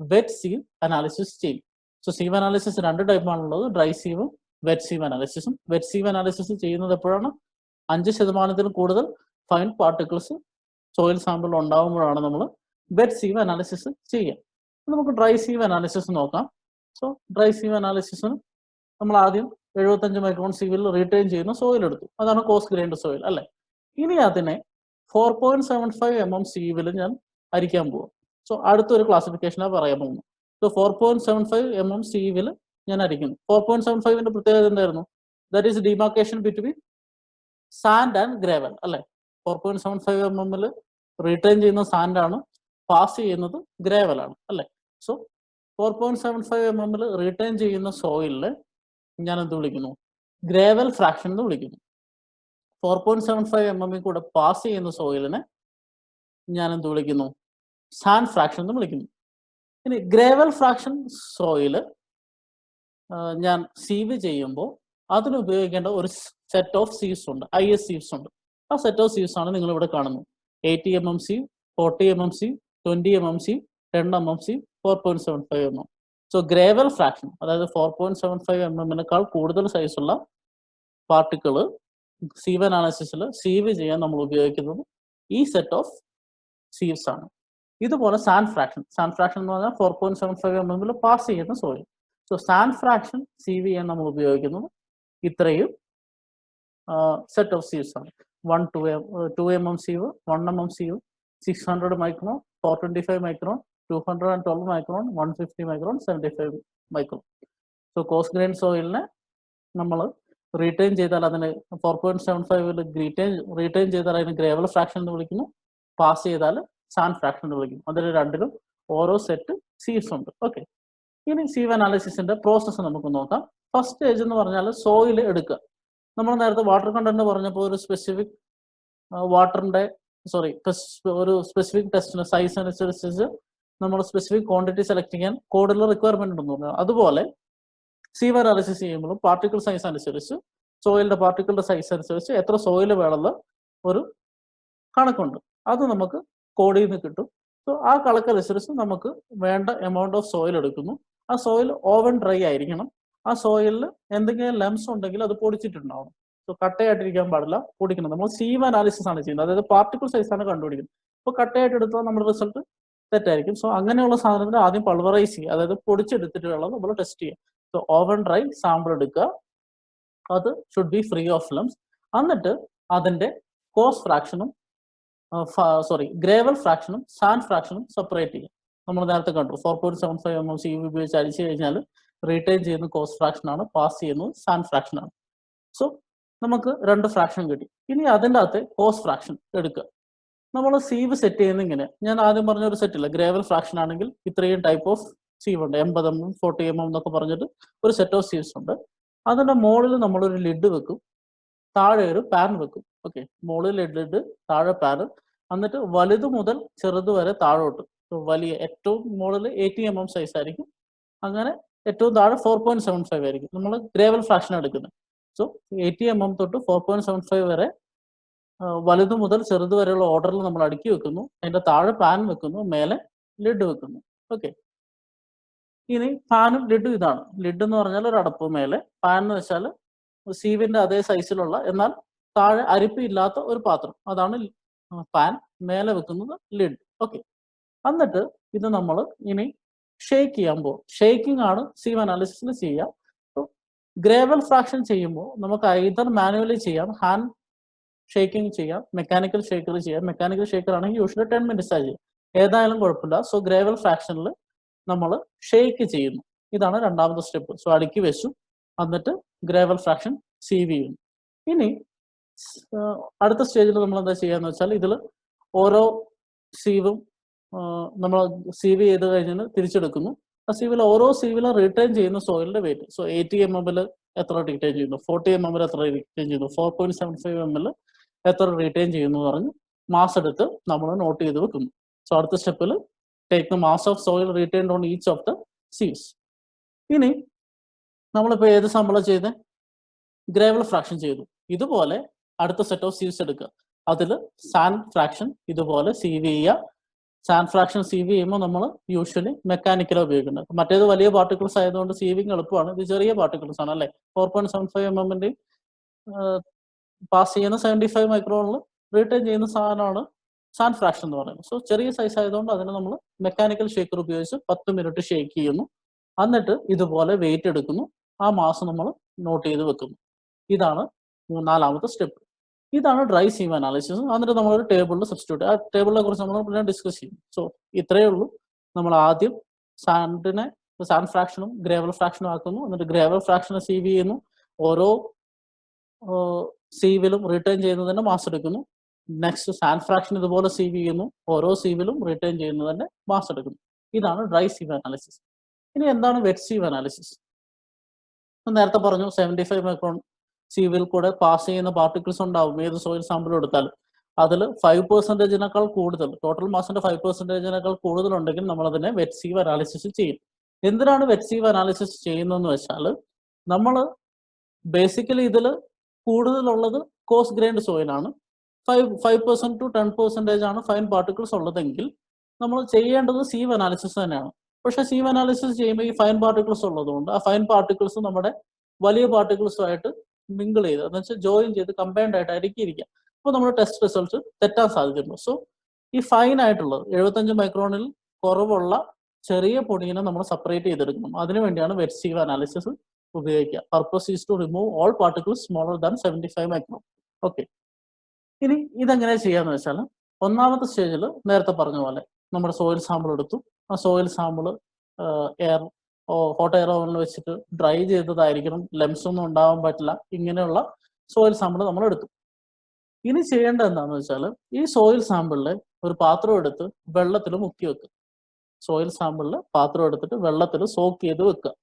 വെറ്റ് സീവ് അനാലിസിസ് ചെയ്യും. സോ സീവ് അനാലിസിസ് 2 ടൈപ്പാണുള്ളത്, ഡ്രൈ സീവും വെറ്റ് സീവ് അനാലിസിസും. വെറ്റ് സീവ് അനാലിസിസ് ചെയ്യുന്നത് എപ്പോഴാണ്, 5% കൂടുതൽ ഫൈൻ പാർട്ടിക്കിൾസ് സോയിൽ സാമ്പിൾ ഉണ്ടാകുമ്പോഴാണ് നമ്മൾ വെറ്റ് സീവ് അനാലിസിസ് ചെയ്യുക. നമുക്ക് ഡ്രൈ സീവ് അനാലിസിസ് നോക്കാം. സോ ഡ്രൈ സീവ് അനാലിസിസിന് നമ്മൾ ആദ്യം 75 മൈക്രോൺ സീവിൽ റീറ്റെയിൻ ചെയ്യുന്ന സോയിൽ എടുത്തു. അതാണ് കോസ് ഗ്രൈൻഡ് സോയിൽ അല്ലെ. ഇനി അതിനെ 4.75 mm സീവിൽ ഞാൻ അരിക്കാൻ പോവാം. സോ അടുത്തൊരു ക്ലാസിഫിക്കേഷനാണ് പറയാൻ പോകുന്നത്. സോ 4.75 mm സീവിൽ ഞാൻ അരിക്കുന്നു. 4.75ന്റെ പ്രത്യേകത എന്തായിരുന്നു, that is demarcation between sand and gravel അല്ലെ. 4.75 mm റീറ്റെയിൻ ചെയ്യുന്ന സാൻഡാണ്, പാസ് ചെയ്യുന്നത് ഗ്രേവലാണ് അല്ലെ. സോ 4.75 mm റീറ്റെയിൻ ചെയ്യുന്ന സോയിലില് ഞാൻ എന്ത് വിളിക്കുന്നു, ഗ്രേവൽ ഫ്രാക്ഷൻ എന്ന് വിളിക്കുന്നു. 4.75 mm കൂടെ പാസ് ചെയ്യുന്ന സോയിലിനെ ഞാൻ എന്ത് വിളിക്കുന്നു, സാൻഡ് ഫ്രാക്ഷൻ എന്ന് വിളിക്കുന്നു. ഇനി ഗ്രേവൽ ഫ്രാക്ഷൻ സോയില് ഞാൻ സീവ് ചെയ്യുമ്പോൾ അതിന് ഉപയോഗിക്കേണ്ട ഒരു സെറ്റ് ഓഫ് സീവ്സ് ഉണ്ട്, IS സീവ്സ് ഉണ്ട്. ആ സെറ്റ് ഓഫ് സീവ്സ് ആണ് നിങ്ങൾ ഇവിടെ കാണുന്നത്. 80 mm sieve, 40 mm sieve, 20 mm sieve, 10 mm sieve, 4.75 mm. So gravel fraction, അതായത് 4.75 mm കൂടുതൽ സൈസുള്ള പാർട്ടിക്കിള് സീവ് അനാലിസിസിൽ സീവ് ചെയ്യാൻ നമ്മൾ ഉപയോഗിക്കുന്നത് ഈ സെറ്റ് ഓഫ് സീവ്സ് ആണ്. ഇതുപോലെ സാൻഡ് ഫ്രാക്ഷൻ എന്ന് പറഞ്ഞാൽ 4.75 mm പാസ് ചെയ്യുന്ന soil. So sand fraction sieve ചെയ്യാൻ നമ്മൾ ഉപയോഗിക്കുന്നത് ഇത്രയും സെറ്റ് ഓഫ് സീവ്സ് ആണ്. 2 mm sieve, 1 mm sieve, 600 micron, 425 micron, 212 micron, 150 micron, 75 micron. So coarse grain സോയിലിനെ നമ്മൾ റീറ്റെയിൻ ചെയ്താൽ അതിന് 4.75 റീറ്റെയിൻ ചെയ്താൽ അതിന് ഗ്രേവൽ ഫ്രാക്ഷൻ എന്ന് വിളിക്കുന്നു. പാസ് ചെയ്താൽ സാൻഡ് ഫ്രാക്ഷൻ എന്ന് വിളിക്കുന്നു. അതിൽ രണ്ടിലും ഓരോ സെറ്റ് സീവ്സ് ഉണ്ട്. ഓക്കെ, ഇനി സീവ് അനാലിസിസിന്റെ പ്രോസസ്സ് നമുക്ക് നോക്കാം. ഫസ്റ്റ് സ്റ്റേജ് എന്ന് പറഞ്ഞാൽ സോയിൽ എടുക്കുക. നമ്മൾ നേരത്തെ വാട്ടർ കണ്ടന്റ് പറഞ്ഞപ്പോൾ ഒരു സ്പെസിഫിക് ഒരു സ്പെസിഫിക് ടെസ്റ്റിന് സൈസ് അനുസരിച്ച് നമ്മൾ സ്പെസിഫിക് ക്വാണ്ടിറ്റി സെലക്ട് ചെയ്യാൻ കോഡിൽ റിക്വയർമെന്റ് ഉണ്ടെന്ന് പറഞ്ഞു. അതുപോലെ സീവ് അനാലിസിസ് ചെയ്യുമ്പോഴും പാർട്ടിക്കിൾ സൈസ് അനുസരിച്ച്, സോയിലിന്റെ പാർട്ടിക്കിളിന്റെ സൈസ് അനുസരിച്ച് എത്ര സോയിൽ വേണമെന്ന് ഒരു കണക്കുണ്ട്. അത് നമുക്ക് കോഡിൽ നിന്ന് കിട്ടും. സോ ആ കണക്കനുസരിച്ച് നമുക്ക് വേണ്ട എമൗണ്ട് ഓഫ് സോയിൽ എടുക്കുന്നു. ആ സോയിൽ ഓവൻ ഡ്രൈ ആയിരിക്കണം. ആ സോയിലിൽ എന്തെങ്കിലും ലംസ് ഉണ്ടെങ്കിൽ അത് പൊടിച്ചിട്ടുണ്ടാവണം. സോ കട്ടയായിട്ടിരിക്കാൻ പാടില്ല, പൊടിക്കണം. നമ്മൾ സീവ് അനാലിസിസ് ആണ് ചെയ്യുന്നത്, അതായത് പാർട്ടിക്കിൾ സൈസ് ആണ് കണ്ടുപിടിക്കുന്നത്. അപ്പോൾ കട്ടയായിട്ട് എടുത്താൽ നമ്മുടെ റിസൾട്ട് തെറ്റായിരിക്കും. സോ അങ്ങനെയുള്ള സാധനത്തിന് ആദ്യം പൾവറൈസ് ചെയ്യുക, അതായത് പൊടിച്ചെടുത്തിട്ട് വേണം നമ്മൾ ടെസ്റ്റ് ചെയ്യുക. സോ ഓവൻ ഡ്രൈ സാമ്പിൾ എടുക്കുക, അത് should be free of lumps. എന്നിട്ട് അതിന്റെ കോസ് ഫ്രാക്ഷനും ഗ്രേവൽ ഫ്രാക്ഷനും സാൻഡ് ഫ്രാക്ഷനും സെപ്പറേറ്റ് ചെയ്യുക. നമ്മൾ നേരത്തെ കണ്ടു 4.75 mm സീവ് ഉപയോഗിച്ച് അടിച്ചു കഴിഞ്ഞാൽ റീറ്റെയിൻ ചെയ്യുന്ന കോസ് ഫ്രാക്ഷൻ ആണ്, പാസ് ചെയ്യുന്നത് സാൻഡ് ഫ്രാക്ഷൻ ആണ്. സോ നമുക്ക് 2 ഫ്രാക്ഷൻ കിട്ടി. ഇനി അതിൻ്റെ അകത്ത് കോസ് ഫ്രാക്ഷൻ എടുക്കുക. നമ്മൾ സീവ് സെറ്റ് ചെയ്യുന്ന ഇങ്ങനെ, ഞാൻ ആദ്യം പറഞ്ഞ ഒരു സെറ്റ് ഇല്ല, ഗ്രേവൽ ഫ്രാക്ഷൻ ആണെങ്കിൽ ഇത്രയും ടൈപ്പ് ഓഫ് സീവ് ഉണ്ട്, 80 mm 40 mm എന്നൊക്കെ പറഞ്ഞിട്ട് ഒരു സെറ്റ് ഓഫ് സീവ്സ് ഉണ്ട്. അതിന്റെ മുകളിൽ നമ്മളൊരു ലിഡ് വെക്കും, താഴെ ഒരു പാൻ വെക്കും. ഓക്കെ, മുകളിൽ ലിഡ്, താഴെ പാൻ. എന്നിട്ട് വലുത് മുതൽ ചെറുത് വരെ താഴോട്ട്, വലിയ ഏറ്റവും മുകളിൽ 80 mm സൈസ് ആയിരിക്കും, അങ്ങനെ ഏറ്റവും താഴെ 4.75 ആയിരിക്കും. നമ്മൾ ഗ്രേവൽ ഫ്രാക്ഷൻ എടുക്കുന്നത്. സോ 80 mm തൊട്ട് 4.75 വരെ വലുത് മുതൽ ചെറുത് വരെയുള്ള ഓർഡറിൽ നമ്മൾ അടുക്കി വെക്കുന്നു. അതിന്റെ താഴെ പാൻ വെക്കുന്നു, മേലെ ലിഡ് വെക്കുന്നു. ഓക്കെ. ഇനി പാനും ലിഡും ഇതാണ്. ലിഡ് എന്ന് പറഞ്ഞാൽ ഒരു അടപ്പ്, മേലെ പാൻ എന്ന് വെച്ചാൽ സീവിന്റെ അതേ സൈസിലുള്ള എന്നാൽ താഴെ അരിപ്പ് ഇല്ലാത്ത ഒരു പാത്രം, അതാണ് പാൻ. മേലെ വെക്കുന്നത് ലിഡ്. ഓക്കെ. എന്നിട്ട് ഇത് നമ്മൾ ഇനി ഷെയ്ക്ക് ചെയ്യാൻ പോകും. ഷെയ്ക്കിംഗ് ആണ് സീവ് അനാലിസിസിൽ ചെയ്യുക. ഗ്രേവൽ ഫ്രാക്ഷൻ ചെയ്യുമ്പോൾ നമുക്ക് ഐദർ മാനുവലി ചെയ്യാം, ഹാൻഡ് ഷേക്കിംഗ് ചെയ്യാം, മെക്കാനിക്കൽ ഷേക്കർ ചെയ്യാം. മെക്കാനിക്കൽ ഷേക്കർ ആണെങ്കിൽ യൂഷ്വലി 10 minutes ചെയ്യാം, ഏതായാലും കുഴപ്പമില്ല. സോ ഗ്രേവൽ ഫ്രാക്ഷനിൽ നമ്മൾ ഷേക്ക് ചെയ്യുന്നു. ഇതാണ് രണ്ടാമത്തെ സ്റ്റെപ്പ്. സോ അടുക്കി വെച്ചു, എന്നിട്ട് ഗ്രേവൽ ഫ്രാക്ഷൻ സീവ് ചെയ്യുന്നു. ഇനി അടുത്ത സ്റ്റേജിൽ നമ്മൾ എന്താ ചെയ്യാന്ന് വെച്ചാൽ ഇതിൽ ഓരോ സീവും നമ്മൾ സീവ് ചെയ്ത് കഴിഞ്ഞാൽ തിരിച്ചെടുക്കുന്നു. ആ സീവിൽ ഓരോ സീവിലും റിട്ടേൺ ചെയ്യുന്ന സോയിലിന്റെ വെയിറ്റ്. സോ 80 mm എത്ര റിട്ടേൺ ചെയ്യുന്നു, 40 mm എത്ര റിട്ടേൺ ചെയ്യുന്നു, 4.75 mm എത്ര റിട്ടേൺ ചെയ്യുന്നു പറഞ്ഞ് മാസ് എടുത്ത് നമ്മൾ നോട്ട് ചെയ്ത് വെക്കുന്നു. സോ അടുത്ത സ്റ്റെപ്പിൽ take the mass of soil retained on each of the sieves. ഇനി നമ്മളിപ്പോൾ ഏത് സാമ്പിളാണ് ചെയ്ത് ഗ്രേവൽ ഫ്രാക്ഷൻ ചെയ്തു. ഇതുപോലെ അടുത്ത സെറ്റ് ഓഫ് സീവ്സ് എടുക്കുക. അതിൽ സാൻഡ് ഫ്രാക്ഷൻ ഇതുപോലെ സീവ് ചെയ്യുക. സാൻഡ് ഫ്രാക്ഷൻ സീവ് ചെയ്യുമ്പോൾ നമ്മൾ യൂഷ്വലി മെക്കാനിക്കലാണ് ഉപയോഗിക്കുന്നത്. മറ്റേത് വലിയ പാർട്ടിക്കിൾസ് ആയതുകൊണ്ട് സീവിങ് എളുപ്പമാണ്. ഇത് ചെറിയ പാർട്ടിക്കിൾസ് ആണ് അല്ലേ. 4.75 mm പാസ് ചെയ്യുന്ന 75 മൈക്രോണിൽ റിട്ടേൺ ചെയ്യുന്ന സാധനമാണ് സാൻഡ് ഫ്രാക്ഷൻ എന്ന് പറയുന്നത്. സോ ചെറിയ സൈസ് ആയതുകൊണ്ട് അതിനെ നമ്മൾ മെക്കാനിക്കൽ ഷേക്കർ ഉപയോഗിച്ച് 10 minute ഷേക്ക് ചെയ്യുന്നു. എന്നിട്ട് ഇതുപോലെ വെയിറ്റ് എടുക്കുന്നു. ആ മാസ് നമ്മൾ നോട്ട് ചെയ്ത് വെക്കുന്നു. ഇതാണ് നാലാമത്തെ സ്റ്റെപ്പ്. ഇതാണ് ഡ്രൈ സീവ് അനാലിസിസ്. എന്നിട്ട് നമ്മളൊരു ടേബിളിൽ സബ്സ്റ്റിറ്റ്യൂട്ട്. ആ ടേബിളിനെ കുറിച്ച് നമ്മൾ പിന്നെ ഡിസ്കസ് ചെയ്യും. സോ ഇത്രയേ ഉള്ളൂ. നമ്മൾ ആദ്യം സാൻഡ് ഫ്രാക്ഷനും ഗ്രേവൽ ഫ്രാക്ഷനും ആക്കുന്നു. എന്നിട്ട് ഗ്രേവൽ ഫ്രാക്ഷനെ സീവ് ചെയ്യുന്നു. ഓരോ സീവിലും റിട്ടേൺ ചെയ്യുന്നതിന്റെ മാസ് എടുക്കുന്നു. നെക്സ്റ്റ് സാൻഡ് ഫ്രാക്ഷൻ ഇതുപോലെ സീവ് ചെയ്യുന്നു. ഓരോ സീവിലും റിട്ടേൺ ചെയ്യുന്നതിന്റെ മാസ് എടുക്കുന്നു. ഇതാണ് ഡ്രൈ സീവ് അനാലിസിസ്. ഇനി എന്താണ് വെറ്റ് സീവ് അനാലിസിസ്? നേരത്തെ പറഞ്ഞു 75 മൈക്രോൺ സീവിൽ കൂടെ പാസ് ചെയ്യുന്ന പാർട്ടിക്കിൾസ് ഉണ്ടാവും ഏത് സോയിൽ സാമ്പിൾ എടുത്താലും. അതിൽ 5%-നേക്കാൾ കൂടുതൽ, ടോട്ടൽ മാസിന്റെ 5%-നേക്കാൾ കൂടുതലുണ്ടെങ്കിൽ നമ്മൾ അതിനെ വെറ്റ് സീവ് അനാലിസിസ് ചെയ്യും. എന്തിനാണ് വെറ്റ് സീവ് അനാലിസിസ് ചെയ്യുന്നതെന്ന് വെച്ചാൽ നമ്മൾ ബേസിക്കലി ഇതിൽ കൂടുതലുള്ളത് കോസ് ഗ്രൈൻഡ് സോയിലാണ്. 5% to 10% ആണ് ഫൈൻ പാർട്ടിക്കിൾസ് ഉള്ളതെങ്കിൽ നമ്മൾ ചെയ്യേണ്ടത് സീവ് അനാലിസിസ് തന്നെയാണ്. പക്ഷെ സീവ് അനാലിസിസ് ചെയ്യുമ്പോൾ ഈ ഫൈൻ പാർട്ടിക്കിൾസ് ഉള്ളതുകൊണ്ട് ആ ഫൈൻ പാർട്ടിക്കിൾസ് നമ്മുടെ വലിയ പാർട്ടിക്കിൾസുമായിട്ട് മിങ്കിൾ ചെയ്ത്, എന്ന് വെച്ചാൽ ജോയിൻ ചെയ്ത് കമ്പൈൻഡ് ആയിട്ട് അടുക്കിയിരിക്കുക. അപ്പോൾ നമ്മുടെ ടെസ്റ്റ് റിസൾട്ട് തെറ്റാൻ സാധ്യതയുണ്ട്. സോ ഈ ഫൈൻ ആയിട്ടുള്ളത് 75 മൈക്രോണിൽ കുറവുള്ള ചെറിയ പൊടിയെ നമ്മൾ സെപ്പറേറ്റ് ചെയ്തെടുക്കണം. അതിനുവേണ്ടിയാണ് വെറ്റ് സീവ് അനാലിസിസ് ഉപയോഗിക്കുക. Purpose is to remove all particles smaller than 75 micron. Okay. ഇനി ഇതെങ്ങനെ ചെയ്യാന്ന് വെച്ചാൽ ഒന്നാമത്തെ സ്റ്റേജിൽ നേരത്തെ പറഞ്ഞ പോലെ നമ്മുടെ സോയിൽ സാമ്പിൾ എടുത്തു. ആ സോയിൽ സാമ്പിൾ ഹോട്ട് എയർ ഓവനിൽ വെച്ചിട്ട് ഡ്രൈ ചെയ്തതായിരിക്കണം, ലെംസ് ഒന്നും ഉണ്ടാവാൻ പറ്റില്ല. ഇങ്ങനെയുള്ള സോയിൽ സാമ്പിൾ നമ്മൾ എടുത്തു. ഇനി ചെയ്യേണ്ടത് എന്താണെന്ന് വെച്ചാൽ ഈ സോയിൽ സാമ്പിളിൽ ഒരു പാത്രം എടുത്ത് വെള്ളത്തിൽ മുക്കി വെക്കുക. സോയിൽ സാമ്പിളിൽ പാത്രം എടുത്തിട്ട് വെള്ളത്തിൽ സോക്ക് ചെയ്ത് വെക്കുക.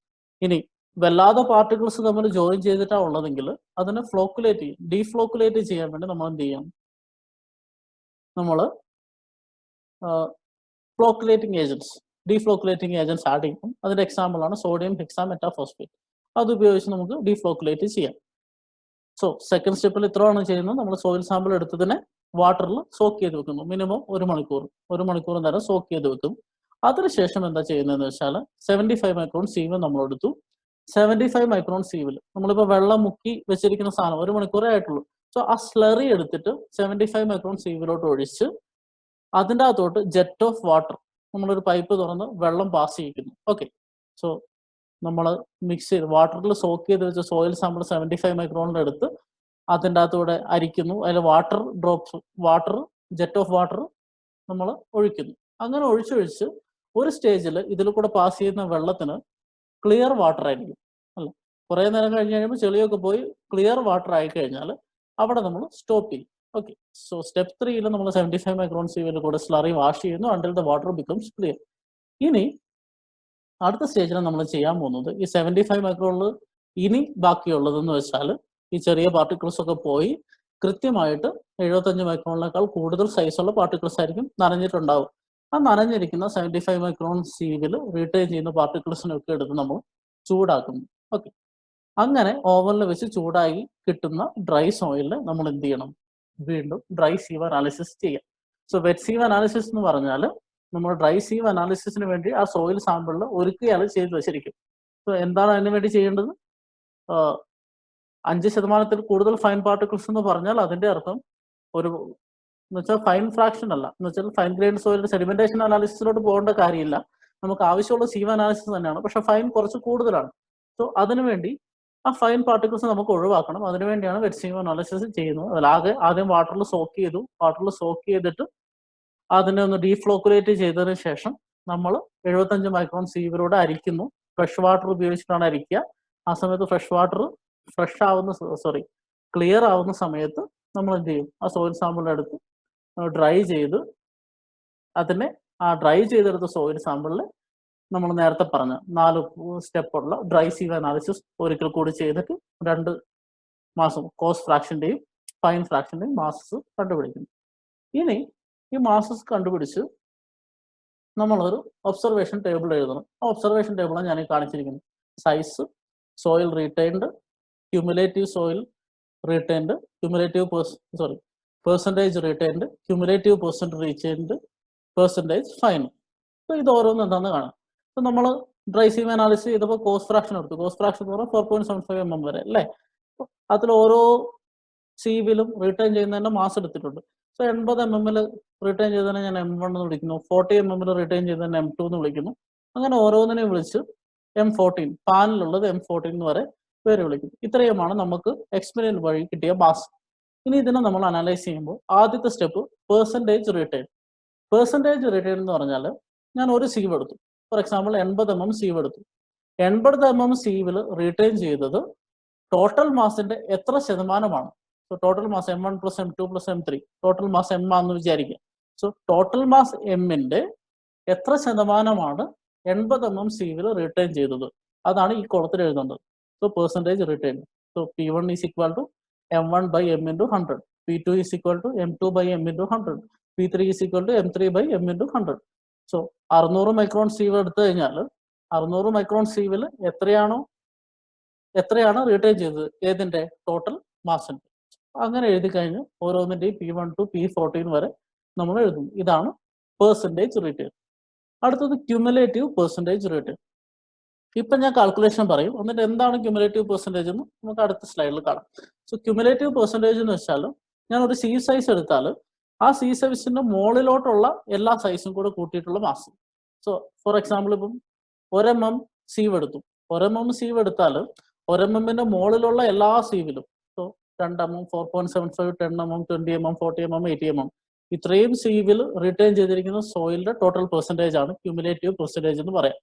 ഇനി വല്ലാതെ പാർട്ടിക്കിൾസ് തമ്മിൽ ജോയിൻ ചെയ്തിട്ടാണ് ഉള്ളതെങ്കിൽ അതിനെ ഫ്ലോക്കുലേറ്റ് ചെയ്യും. ഡീഫ്ലോക്കുലേറ്റ് ചെയ്യാൻ വേണ്ടി നമ്മൾ എന്ത് ചെയ്യാം, നമ്മൾ ഫ്ലോക്കുലേറ്റിംഗ് ഏജൻസ്, ഡീഫ്ലോക്കുലേറ്റിംഗ് ഏജൻസ് ആഡ് ചെയ്യും. അതിന്റെ എക്സാമ്പിൾ ആണ് സോഡിയം ഹെക്സാമെറ്റാഫോസ്ഫേറ്റ്. അത് ഉപയോഗിച്ച് നമുക്ക് ഡീഫ്ലോക്കുലേറ്റ് ചെയ്യാം. സോ സെക്കൻഡ് സ്റ്റെപ്പിൽ ഇത്രയാണ് ചെയ്യുന്നത്. നമ്മൾ സോയിൽ സാമ്പിൾ എടുത്തതിനെ വാട്ടറിൽ സോക്ക് ചെയ്ത് വെക്കുന്നു. മിനിമം 1 മണിക്കൂർ നേരം സോക്ക് ചെയ്ത് വെക്കും. അതിനുശേഷം എന്താ ചെയ്യുന്നതെന്ന് വെച്ചാൽ 75 മൈക്രോൺ സീവ് നമ്മൾ എടുത്തു. 75 മൈക്രോൺ സീവിൽ നമ്മളിപ്പോൾ വെള്ളം മുക്കി വെച്ചിരിക്കുന്ന സാധനം 1 മണിക്കൂറേ ആയിട്ടുള്ളൂ. സോ ആ സ്ലറി എടുത്തിട്ട് 75 മൈക്രോൺ സീവിലോട്ട് ഒഴിച്ച് അതിൻ്റെ അകത്തോട്ട് ജെറ്റ് ഓഫ് വാട്ടർ, നമ്മളൊരു പൈപ്പ് തുറന്ന് വെള്ളം പാസ് ചെയ്യിക്കുന്നു. ഓക്കെ. സോ നമ്മൾ മിക്സ് ചെയ്ത് വാട്ടറിൽ സോക്ക് ചെയ്ത് വെച്ച സോയിൽ സാമ്പിൾ 75 മൈക്രോണിൽ എടുത്ത് അതിൻ്റെ അകത്തൂടെ അരിക്കുന്നു. അതിൽ വാട്ടർ ജെറ്റ് ഓഫ് വാട്ടർ നമ്മൾ ഒഴിക്കുന്നു. അങ്ങനെ ഒഴിച്ചൊഴിച്ച് ഒരു സ്റ്റേജിൽ ഇതിൽ കൂടെ പാസ് ചെയ്യുന്ന വെള്ളത്തിന് ക്ലിയർ വാട്ടർ ആയിരിക്കും അല്ല. കുറേ നേരം കഴിഞ്ഞ് കഴിയുമ്പോൾ ചെളിയൊക്കെ പോയി ക്ലിയർ വാട്ടർ ആയി കഴിഞ്ഞാൽ അവിടെ നമ്മൾ സ്റ്റോപ്പ് ചെയ്യും. ഓക്കെ. സോ സ്റ്റെപ്പ് 3 നമ്മൾ 75 മൈക്രോൺ സീവിൽ കൂടെ സ്ലറി വാഷ് ചെയ്യുന്നു until the water becomes clear. ഇനി അടുത്ത സ്റ്റേജിൽ നമ്മൾ ചെയ്യാൻ പോകുന്നത് ഈ 75 മൈക്രോണിൽ ഇനി ബാക്കിയുള്ളതെന്ന് വെച്ചാൽ ഈ ചെറിയ പാർട്ടിക്കിൾസ് ഒക്കെ പോയി കൃത്യമായിട്ട് 75 മൈക്രോണിനേക്കാൾ കൂടുതൽ സൈസുള്ള പാർട്ടിക്കിൾസ് ആയിരിക്കും നനഞ്ഞിട്ടുണ്ടാവും. ആ നനഞ്ഞിരിക്കുന്ന 75 മൈക്രോൺ സീവിൽ റിട്ടേൺ ചെയ്യുന്ന പാർട്ടിക്കിൾസിനൊക്കെ എടുത്ത് നമ്മൾ ചൂടാക്കുന്നു. ഓക്കെ. അങ്ങനെ ഓവനിൽ വെച്ച് ചൂടായി കിട്ടുന്ന ഡ്രൈ സോയിലിൽ നമ്മൾ എന്ത് ചെയ്യണം, വീണ്ടും ഡ്രൈ സീവ് അനാലിസിസ് ചെയ്യാം. സോ വെറ്റ് സീവ് അനാലിസിസ് എന്ന് പറഞ്ഞാൽ നമ്മൾ ഡ്രൈ സീവ് അനാലിസിസിന് വേണ്ടി ആ സോയിൽ സാമ്പിളിൽ ഒരുക്കുകയാണ് ചെയ്തു വെച്ചിരിക്കും. സോ എന്താണ് അതിന് വേണ്ടി ചെയ്യേണ്ടത്? 5% കൂടുതൽ ഫൈൻ പാർട്ടിക്കിൾസ് എന്ന് പറഞ്ഞാൽ അതിന്റെ അർത്ഥം ഒരു എന്ന് വെച്ചാൽ ഫൈൻ ഫ്രാക്ഷൻ അല്ല, എന്ന് വെച്ചാൽ ഫൈൻ ഗ്രേഡ് സോയിൽ സെഡിമെന്റേഷൻ അനാലിസിസിലോട്ട് പോകേണ്ട കാര്യമില്ല. നമുക്ക് ആവശ്യമുള്ള സീവ് അനാലിസിസ് തന്നെയാണ്, പക്ഷെ ഫൈൻ കുറച്ച് കൂടുതലാണ്. സോ അതിനുവേണ്ടി ആ ഫൈൻ പാർട്ടിക്കിൾസ് നമുക്ക് ഒഴിവാക്കണം. അതിനുവേണ്ടിയാണ് വെറ്റ് സീവ് അനാലിസിസ് ചെയ്യുന്നത്. അതിലാകെ ആദ്യം വാട്ടറിൽ സോക്ക് ചെയ്തു. വാട്ടറിൽ സോക്ക് ചെയ്തിട്ട് അതിനെ ഒന്ന് ഡീഫ്ലോക്കുലേറ്റ് ചെയ്തതിന് ശേഷം നമ്മൾ 75 മൈക്രോൺ സീവിലൂടെ അരിക്കുന്നു. ഫ്രഷ് വാട്ടർ ഉപയോഗിച്ചിട്ടാണ് അരിക്കുക. ആ സമയത്ത് ക്ലിയർ ആവുന്ന സമയത്ത് നമ്മൾ എന്ത് ചെയ്യും? ആ സോയിൽ സാമ്പിൾ എടുത്ത് ഡ്രൈ ചെയ്ത് അതിനെ ആ ഡ്രൈ ചെയ്തെടുത്ത സോയിൽ സാമ്പിളിൽ നമ്മൾ നേരത്തെ പറഞ്ഞ 4 സ്റ്റെപ്പുള്ള ഡ്രൈ സീവ് അനാലിസിസ് ഒരിക്കൽ കൂടി ചെയ്തിട്ട് 2 മാസം കോസ്റ്റ് ഫ്രാക്ഷൻ്റെയും ഫൈൻ ഫ്രാക്ഷൻ്റെയും മാസസ് കണ്ടുപിടിക്കുന്നു. ഇനി ഈ മാസസ് കണ്ടുപിടിച്ച് നമ്മളൊരു ഒബ്സർവേഷൻ ടേബിൾ എഴുതണം. ആ ഒബ്സർവേഷൻ ടേബിളാണ് ഞാൻ കാണിച്ചിരിക്കുന്നത്. Size, soil retained, cumulative soil retained, percentage retained, cumulative percentage fine. So ഇത് ഓരോന്നും എന്താണെന്ന് കാണാം. സോ നമ്മൾ ഡ്രൈ സീവ് അനാലിസിസ് ചെയ്തപ്പോൾ കോസ്റ്റ് ഫ്രാക്ഷൻ എടുത്തു. കോസ്റ്റ് ഫ്രാക്ഷൻ എന്ന് പറഞ്ഞാൽ 4.75 mm വരെ അല്ലേ. അതിൽ ഓരോ സീവിലും റീറ്റൈൻ ചെയ്യുന്നതിൻ്റെ മാസം എടുത്തിട്ടുണ്ട്. സോ 80 mm റീറ്റൈൻ ചെയ്തതിനെ ഞാൻ M1 എന്ന് വിളിക്കുന്നു. 40 mm റീറ്റൈൻ ചെയ്തതിനെ M2 എന്ന് വിളിക്കുന്നു. അങ്ങനെ ഓരോന്നിനെയും വിളിച്ച് M14 പാനിലുള്ളത് M14 വരെ പേര് വിളിക്കും. ഇത്രയുമാണ് നമുക്ക് എക്സ്പെരിമെന്റ് വഴി കിട്ടിയ മാസ്. ഇനി ഇതിനെ നമ്മൾ അനലൈസ് ചെയ്യുമ്പോൾ ആദ്യത്തെ step percentage retain. Percentage retain എന്ന് പറഞ്ഞാൽ ഞാൻ ഒരു സീവ് എടുത്തു. ഫോർ എക്സാമ്പിൾ 80 mm സീവ് എടുത്തു. 80 mm സീവിൽ റീറ്റൈൻ ചെയ്തത് ടോട്ടൽ മാസിന്റെ എത്ര ശതമാനമാണ്? So total mass M1 + M2 + M3, total mass M ആണെന്ന് വിചാരിക്കുക. സോ ടോട്ടൽ മാസ് എമ്മിന്റെ എത്ര ശതമാനമാണ് 80 mm സീവിൽ റീറ്റൈൻ ചെയ്തത്? അതാണ് ഈ കോളത്തിൽ എഴുതേണ്ടത്. So percentage retain. So P1 = M1/m × 100, P2 = M2/m × 100, P3 = M3/m × 100. So 600 micron sieve എടുത്തു കഴിഞ്ഞാൽ 600 മൈക്രോൺ സീവിൽ എത്രയാണ് റീറ്റൈൻ ചെയ്തത്? ഏതിന്റെ? ടോട്ടൽ മാസിന്റെ. അങ്ങനെ എഴുതി കഴിഞ്ഞ് ഓരോന്നിന്റെയും P1 to P14 വരെ നമ്മൾ എഴുതുന്നു. ഇതാണ് പെർസെൻറ്റേജ് റീറ്റൈൻ. അടുത്തത് ക്യുമുലേറ്റീവ് പെർസെൻറ്റേജ് റീറ്റൈൻ. ഇപ്പം ഞാൻ കാൽക്കുലേഷൻ പറയും, എന്നിട്ട് എന്താണ് ക്യുമുലേറ്റീവ് പെർസെൻറ്റേജ് എന്ന് നമുക്ക് അടുത്ത സ്ലൈഡിൽ കാണാം. സോ ക്യുമുലേറ്റീവ് പെർസെൻറ്റേജ് എന്ന് വെച്ചാൽ ഞാൻ ഒരു സീവ് സൈസ് എടുത്താൽ ആ സീവ് സൈസിന്റെ മുകളിലോട്ടുള്ള എല്ലാ സൈസും കൂടെ കൂട്ടിയിട്ടുള്ള മാസ്. സോ ഫോർ എക്സാമ്പിൾ ഇപ്പം 1 mm സീവ് എടുത്തു. 1 mm സീവ് എടുത്താൽ 1 mm മുകളിലുള്ള എല്ലാ സീവിലും, so 2 mm, 4.75, 10 mm, 20 mm, 40 mm, 80 mm ഇത്രയും സീവിൽ റിട്ടേൺ ചെയ്തിരിക്കുന്ന സോയിലിന്റെ ടോട്ടൽ പെർസെൻറ്റേജ് ആണ് ക്യുമുലേറ്റീവ് പെർസെൻറ്റേജ് എന്ന് പറയാം.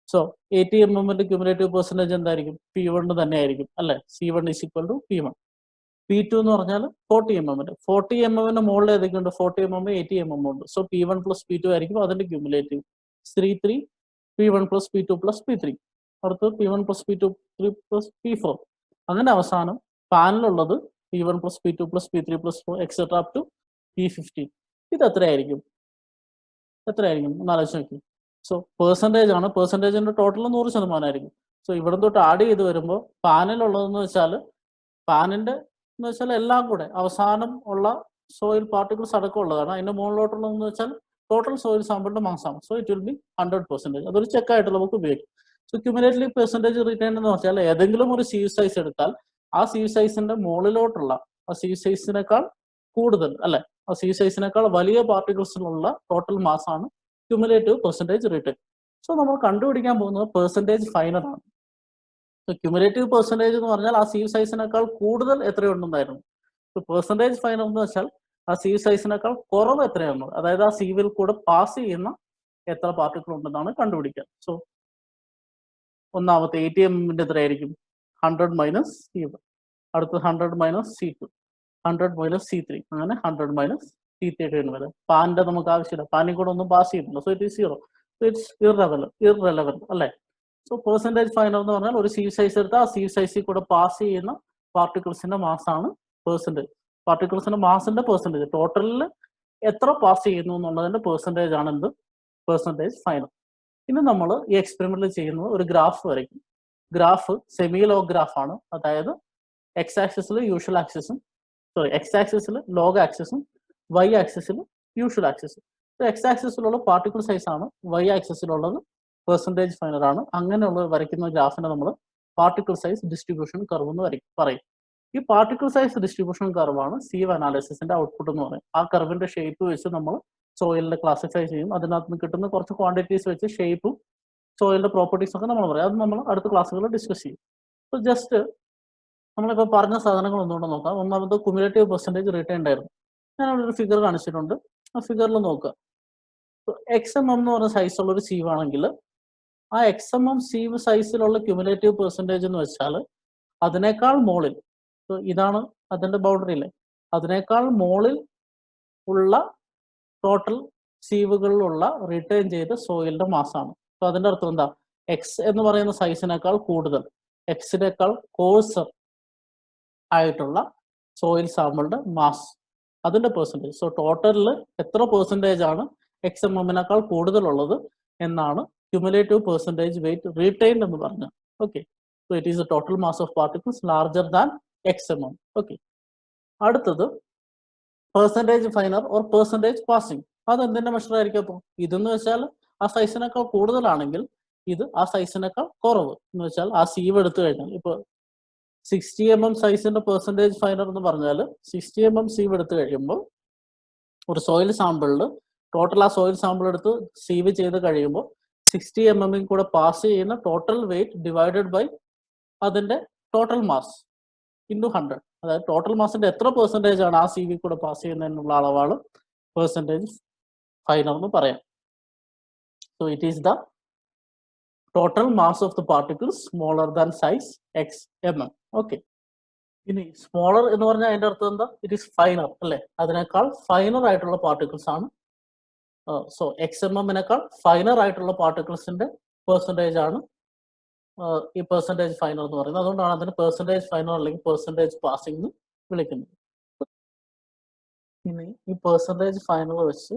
സോ 80 mm ക്യുമുലേറ്റീവ് പെർസെൻറ്റേജ് എന്തായിരിക്കും? P1 തന്നെ ആയിരിക്കും അല്ലെ. C1 = P1. P2 എന്ന് പറഞ്ഞാൽ 40 mm. 40 mm മുകളിൽ ഏതൊക്കെയുണ്ട്? 40 mm, 80 mm ഉണ്ട്. സോ P1 + P2 ആയിരിക്കും അതിന്റെ ക്യുമുലേറ്റീവ്. 3 P1 + P2 + P3. അടുത്ത് P1 + P2 + P4. അങ്ങനെ അവസാനം പാനിലുള്ളത് P1 + P2 + P3 + 4 etcetera up to P15. ഇത് എത്രയായിരിക്കും? എന്നാലോചിച്ച് നോക്കി. സോ പെർസെൻറ്റേജ് ആണ്. പെർസെൻറ്റേജിന്റെ ടോട്ടൽ 100% ആയിരിക്കും. സോ ഇവിടെ തൊട്ട് ആഡ് ചെയ്ത് വരുമ്പോൾ പാനിലുള്ളതെന്ന് വെച്ചാൽ എല്ലാം കൂടെ അവസാനം ഉള്ള സോയിൽ പാർട്ടിക്കിൾസ് അടക്കം ഉള്ളതാണ്. അതിന്റെ മുകളിലോട്ടുള്ളതെന്ന് വെച്ചാൽ ടോട്ടൽ സോയിൽ സാമ്പിളിന്റെ മാസമാണ്. So it will be 100%. അതൊരു ചെക്കായിട്ട് നമുക്ക് ഉപയോഗിക്കും. സോ ക്യുമുലേറ്റീവ് പെർസെൻറ്റേജ് റിട്ടേൺ എന്ന് വെച്ചാൽ ഏതെങ്കിലും ഒരു സീവ് സൈസ് എടുത്താൽ ആ സീവ് സൈസിന്റെ മുകളിലോട്ടുള്ള ആ സീവ് സൈസിനേക്കാൾ കൂടുതൽ അല്ലെ, ആ സീവ് സൈസിനേക്കാൾ വലിയ പാർട്ടിക്കിൾസിലുള്ള ടോട്ടൽ മാസാണ് ക്യുമുലേറ്റീവ് പെർസെൻറ്റേജ് റിട്ടേൺ. സോ നമ്മൾ കണ്ടുപിടിക്കാൻ പോകുന്നത് പെർസെൻറ്റേജ് ഫൈനർ ആണ്. സോ ക്യുമുലേറ്റീവ് പെർസെൻറ്റേജ് എന്ന് പറഞ്ഞാൽ ആ സീവ് സൈസിനേക്കാൾ കൂടുതൽ എത്രയുണ്ടെന്നായിരുന്നു. സോ പെർസെൻറ്റേജ് ഫൈനർ എന്ന് വെച്ചാൽ ആ സീവ് സൈസിനേക്കാൾ കുറവ് എത്രയാണ്, അതായത് ആ സീവിൽ കൂടെ പാസ് ചെയ്യുന്ന എത്ര പാർട്ടിക്കിൾ ഉണ്ടെന്നാണ് കണ്ടുപിടിക്കുക. സോ ഒന്നാമത്തെ 80 mm എത്രയായിരിക്കും? 100 - C1. അടുത്ത് 100 - C2, 100 - C3, അങ്ങനെ 100 - C13 വരെ. പാനിന്റെ നമുക്ക് ആവശ്യമില്ല, പാനിൽ കൂടെ ഒന്നും പാസ് ചെയ്യുന്നില്ല. So it is 0. So it's irrelevant അല്ലേ. സോ പെർസെൻറ്റേജ് ഫൈനർ എന്ന് പറഞ്ഞാൽ ഒരു സീവ് സൈസ് എടുത്താൽ ആ സീവ് സൈസിൽ കൂടെ പാസ് ചെയ്യുന്ന പാർട്ടിക്കിൾസിന്റെ മാസാണ് പെർസെൻറ്റേജ്. പാർട്ടിക്കിൾസിന്റെ മാസിന്റെ പെർസെൻറ്റേജ്, ടോട്ടലിൽ എത്ര പാസ് ചെയ്യുന്നു എന്നുള്ളതിന്റെ പെർസെൻറ്റേജ് ആണ് എന്ത്? Percentage finer. ഇനി നമ്മൾ ഈ എക്സ്പെരിമെന്റിൽ ചെയ്യുന്നത് ഒരു ഗ്രാഫ് വരയ്ക്കും. ഗ്രാഫ് സെമി ലോഗ് ഗ്രാഫ് ആണ്. അതായത് എക്സ് ആക്സിസിൽ യൂഷ്വൽ ആക്സിസും സോറി എക്സ് ആക്സിസിൽ ലോഗ് ആക്സിസും വൈ ആക്സിസിൽ യൂഷ്വൽ ആക്സിസും. എക്സ് ആക്സിസിലുള്ള പാർട്ടിക്കിൾ സൈസ് ആണ്, വൈ ആക്സിസിലുള്ളത് പെർസെൻറ്റേജ് ഫൈനർ ആണ്. അങ്ങനെയുള്ള വരയ്ക്കുന്ന ഗ്രാഫിനെ നമ്മൾ പാർട്ടിക്കിൾ സൈസ് ഡിസ്ട്രിബ്യൂഷൻ കർവ് എന്ന് പറയും. ഈ പാർട്ടിക്കിൾ സൈസ് ഡിസ്ട്രിബ്യൂഷൻ കർവാണ് സീവ് അനാലിസിസിന്റെ ഔട്ട്പുട്ട് എന്ന് പറയും. ആ കർവിന്റെ ഷേപ്പ് വെച്ച് നമ്മൾ സോയിലിനെ ക്ലാസിഫൈ ചെയ്യും. അതിനകത്ത് നിന്ന് കിട്ടുന്ന കുറച്ച് ക്വാണ്ടിറ്റീസ് വെച്ച് ഷേപ്പും സോയിലിന്റെ പ്രോപ്പർട്ടീസ് ഒക്കെ നമ്മൾ പറയും. അത് നമ്മൾ അടുത്ത ക്ലാസ്സുകളിൽ ഡിസ്കസ് ചെയ്യും. അപ്പോൾ ജസ്റ്റ് നമ്മളിപ്പോൾ പറഞ്ഞ സാധനങ്ങൾ ഒന്നുകൂടെ നോക്കാം. ഒന്നാമത് കുമുലേറ്റീവ് പെർസെൻറ്റേജ് റിട്ടേൺ ആയിരുന്നു. ഞാനവിടെ ഒരു ഫിഗർ കാണിച്ചിട്ടുണ്ട്. ആ ഫിഗറിൽ നോക്കുക. XMM എന്ന് പറഞ്ഞ സൈസുള്ള ഒരു സീവ് ആണെങ്കിൽ ആ XMM സീവ് സൈസിലുള്ള ക്യുമുലേറ്റീവ് പെർസെൻറ്റേജ് എന്ന് വെച്ചാൽ അതിനേക്കാൾ മുകളിൽ, ഇതാണ് അതിന്റെ ബൗണ്ടറി അല്ലേ, അതിനേക്കാൾ മുകളിൽ ഉള്ള ടോട്ടൽ സീവുകളിലുള്ള റിട്ടേൺ ചെയ്ത സോയിലിന്റെ മാസാണ്. അപ്പൊ അതിന്റെ അർത്ഥം എന്താ? എക്സ് എന്ന് പറയുന്ന സൈസിനേക്കാൾ കൂടുതൽ, എക്സിനേക്കാൾ കോഴ്സർ ആയിട്ടുള്ള സോയിൽ സാമ്പിളിന്റെ മാസ്, അതിന്റെ പെർസെൻറ്റേജ്. സോ ടോട്ടലിൽ എത്ര പെർസെൻറ്റേജ് ആണ് XMM-നേക്കാൾ കൂടുതലുള്ളത് എന്നാണ് ക്യുമുലേറ്റീവ് പെർസെൻറ്റേജ് വെയിറ്റ് റീറ്റെയിൻഡ് എന്ന് പറഞ്ഞത്. Okay, so it is the total mass of particles larger than XMM. Okay, അടുത്തത് percentage finer or percentage passing. അത് എന്തിന്റെ മെഷർ ആയിരിക്കും? അപ്പോൾ ഇതെന്ന് വെച്ചാൽ ആ സൈസിനേക്കാൾ കൂടുതലാണെങ്കിൽ ഇത് ആ സൈസിനേക്കാൾ കുറവ് എന്ന് വെച്ചാൽ ആ സീവ് എടുത്തു കഴിഞ്ഞാൽ, ഇപ്പോൾ 60 mm സൈസിന്റെ പെർസെൻറ്റേജ് ഫൈനർ എന്ന് പറഞ്ഞാൽ 60 mm സീവ് എടുത്തു കഴിയുമ്പോൾ ഒരു സോയിൽ സാമ്പിളിൽ ടോട്ടൽ ആ സോയിൽ സാമ്പിൾ എടുത്ത് സീവ് ചെയ്ത് കഴിയുമ്പോൾ 60 mm കൂടെ പാസ് ചെയ്യുന്ന ടോട്ടൽ വെയിറ്റ് ഡിവൈഡഡ് ബൈ അതിന്റെ ടോട്ടൽ മാസ് ഇൻറ്റു 100. അതായത് ടോട്ടൽ മാസിന്റെ എത്ര പെർസെൻറ്റേജ് ആണ് ആ സീവിൽ കൂടെ പാസ് ചെയ്യുന്നതിനുള്ള അളവാണ് പെർസെൻറ്റേജ് ഫൈനർ എന്ന് പറയാം. So it is the total mass of the particles smaller than size XMM. Okay, ഇനി സ്മോളർ എന്ന് പറഞ്ഞാൽ അതിന്റെ അർത്ഥം എന്താ? ഇറ്റ് ഈസ് ഫൈനർ അല്ലെ, അതിനേക്കാൾ ഫൈനർ ആയിട്ടുള്ള പാർട്ടിക്കിൾസ് ആണ്. സോ XMM-നേക്കാൾ ഫൈനർ ആയിട്ടുള്ള പാർട്ടിക്കിൾസിന്റെ പെർസെൻറ്റേജ് ആണ് ഈ പെർസെൻറ്റേജ് ഫൈനർ എന്ന് പറയുന്നത്. അതുകൊണ്ടാണ് അതിന് പെർസെൻറ്റേജ് ഫൈനർ അല്ലെങ്കിൽ പെർസെൻറ്റേജ് പാസിംഗ് എന്ന് വിളിക്കുന്നത്. ഇനി ഈ പെർസെൻറ്റേജ് ഫൈനർ വെച്ച്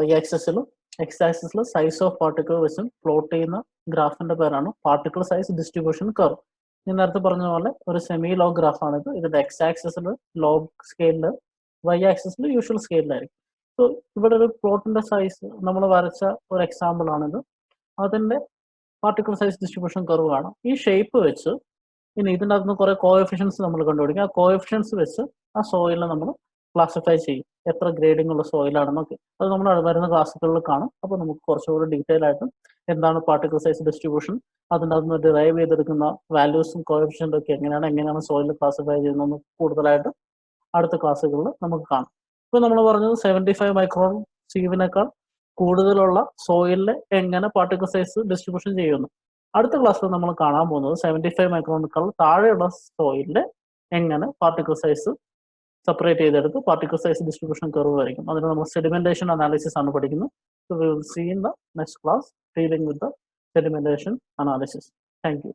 Y ആക്സിസിലും X ആക്സിസിലും സൈസ് ഓഫ് പാർട്ടിക്കിൾ വെച്ചും പ്ലോട്ട് ചെയ്യുന്ന ഗ്രാഫിന്റെ പേരാണ് പാർട്ടിക്കിൾ സൈസ് ഡിസ്ട്രിബ്യൂഷൻ കർവ്. ഞാൻ നേരത്തെ പറഞ്ഞ പോലെ ഒരു സെമി ലോഗ് ഗ്രാഫാണിത്. ഇതിന്റെ X ആക്സിസിൽ ലോഗ് സ്കെയിലില്, Y ആക്സിസിൽ യൂഷ്വൽ സ്കെയിലായിരിക്കും. സോ ഇവിടെ ഒരു പ്ലോട്ടിന്റെ സൈസ് നമ്മൾ വരച്ച ഒരു എക്സാമ്പിൾ ആണിത്. അതിന്റെ പാർട്ടിക്കിൾ സൈസ് ഡിസ്ട്രിബ്യൂഷൻ കർവ് കാണാം. ഈ ഷേപ്പ് വെച്ച് ഇനി ഇതിൻ്റെ അകത്ത് നിന്ന് കുറെ കോഎഫിഷ്യൻസ് നമ്മൾ കണ്ടുപിടിക്കും. ആ കോഎഫിഷ്യൻസ് വെച്ച് ആ സോയിലിനെ നമ്മൾ ക്ലാസിഫൈ ചെയ്യും, എത്ര ഗ്രേഡിംഗ് ഉള്ള സോയിലാണെന്നൊക്കെ. അത് നമ്മൾ വരുന്ന ക്ലാസ്സുകളിൽ കാണും. അപ്പോൾ നമുക്ക് കുറച്ചുകൂടി ഡീറ്റെയിൽ ആയിട്ട് എന്താണ് പാർട്ടിക്കിൾ സൈസ് ഡിസ്ട്രിബ്യൂഷൻ, അതിൻ്റെ അകത്ത് നിന്ന് ഡിറൈവ് ചെയ്തെടുക്കുന്ന വാല്യൂസും കോഎഫിഷ്യൻ്റും ഒക്കെ എങ്ങനെയാണ് സോയിൽ ക്ലാസിഫൈ ചെയ്യുന്നതെന്ന് കൂടുതലായിട്ട് അടുത്ത ക്ലാസ്സുകളിൽ നമുക്ക് കാണാം. ഇപ്പോൾ നമ്മൾ പറഞ്ഞത് 75 മൈക്രോൺ സീവിനേക്കാൾ കൂടുതലുള്ള സോയിലിനെ എങ്ങനെ പാർട്ടിക്കിൾ സൈസ് ഡിസ്ട്രിബ്യൂഷൻ ചെയ്യുന്നു. അടുത്ത ക്ലാസ്സിൽ നമ്മൾ കാണാൻ പോകുന്നത് 75 മൈക്രോണിനേക്കാൾ താഴെയുള്ള സോയിലിനെ എങ്ങനെ പാർട്ടിക്കിൾ സൈസ് സെപ്പറേറ്റ് ചെയ്തെടുത്ത് പാർട്ടിക്കിൾ സൈസ് ഡിസ്ട്രിബ്യൂഷൻ കർവ് ആയിരിക്കും. അതിന് നമ്മൾ സെഡിമെന്റേഷൻ അനാലിസിസ് ആണ് പഠിക്കുന്നത്. So we will see in the next class dealing with the sedimentation analysis. Thank you.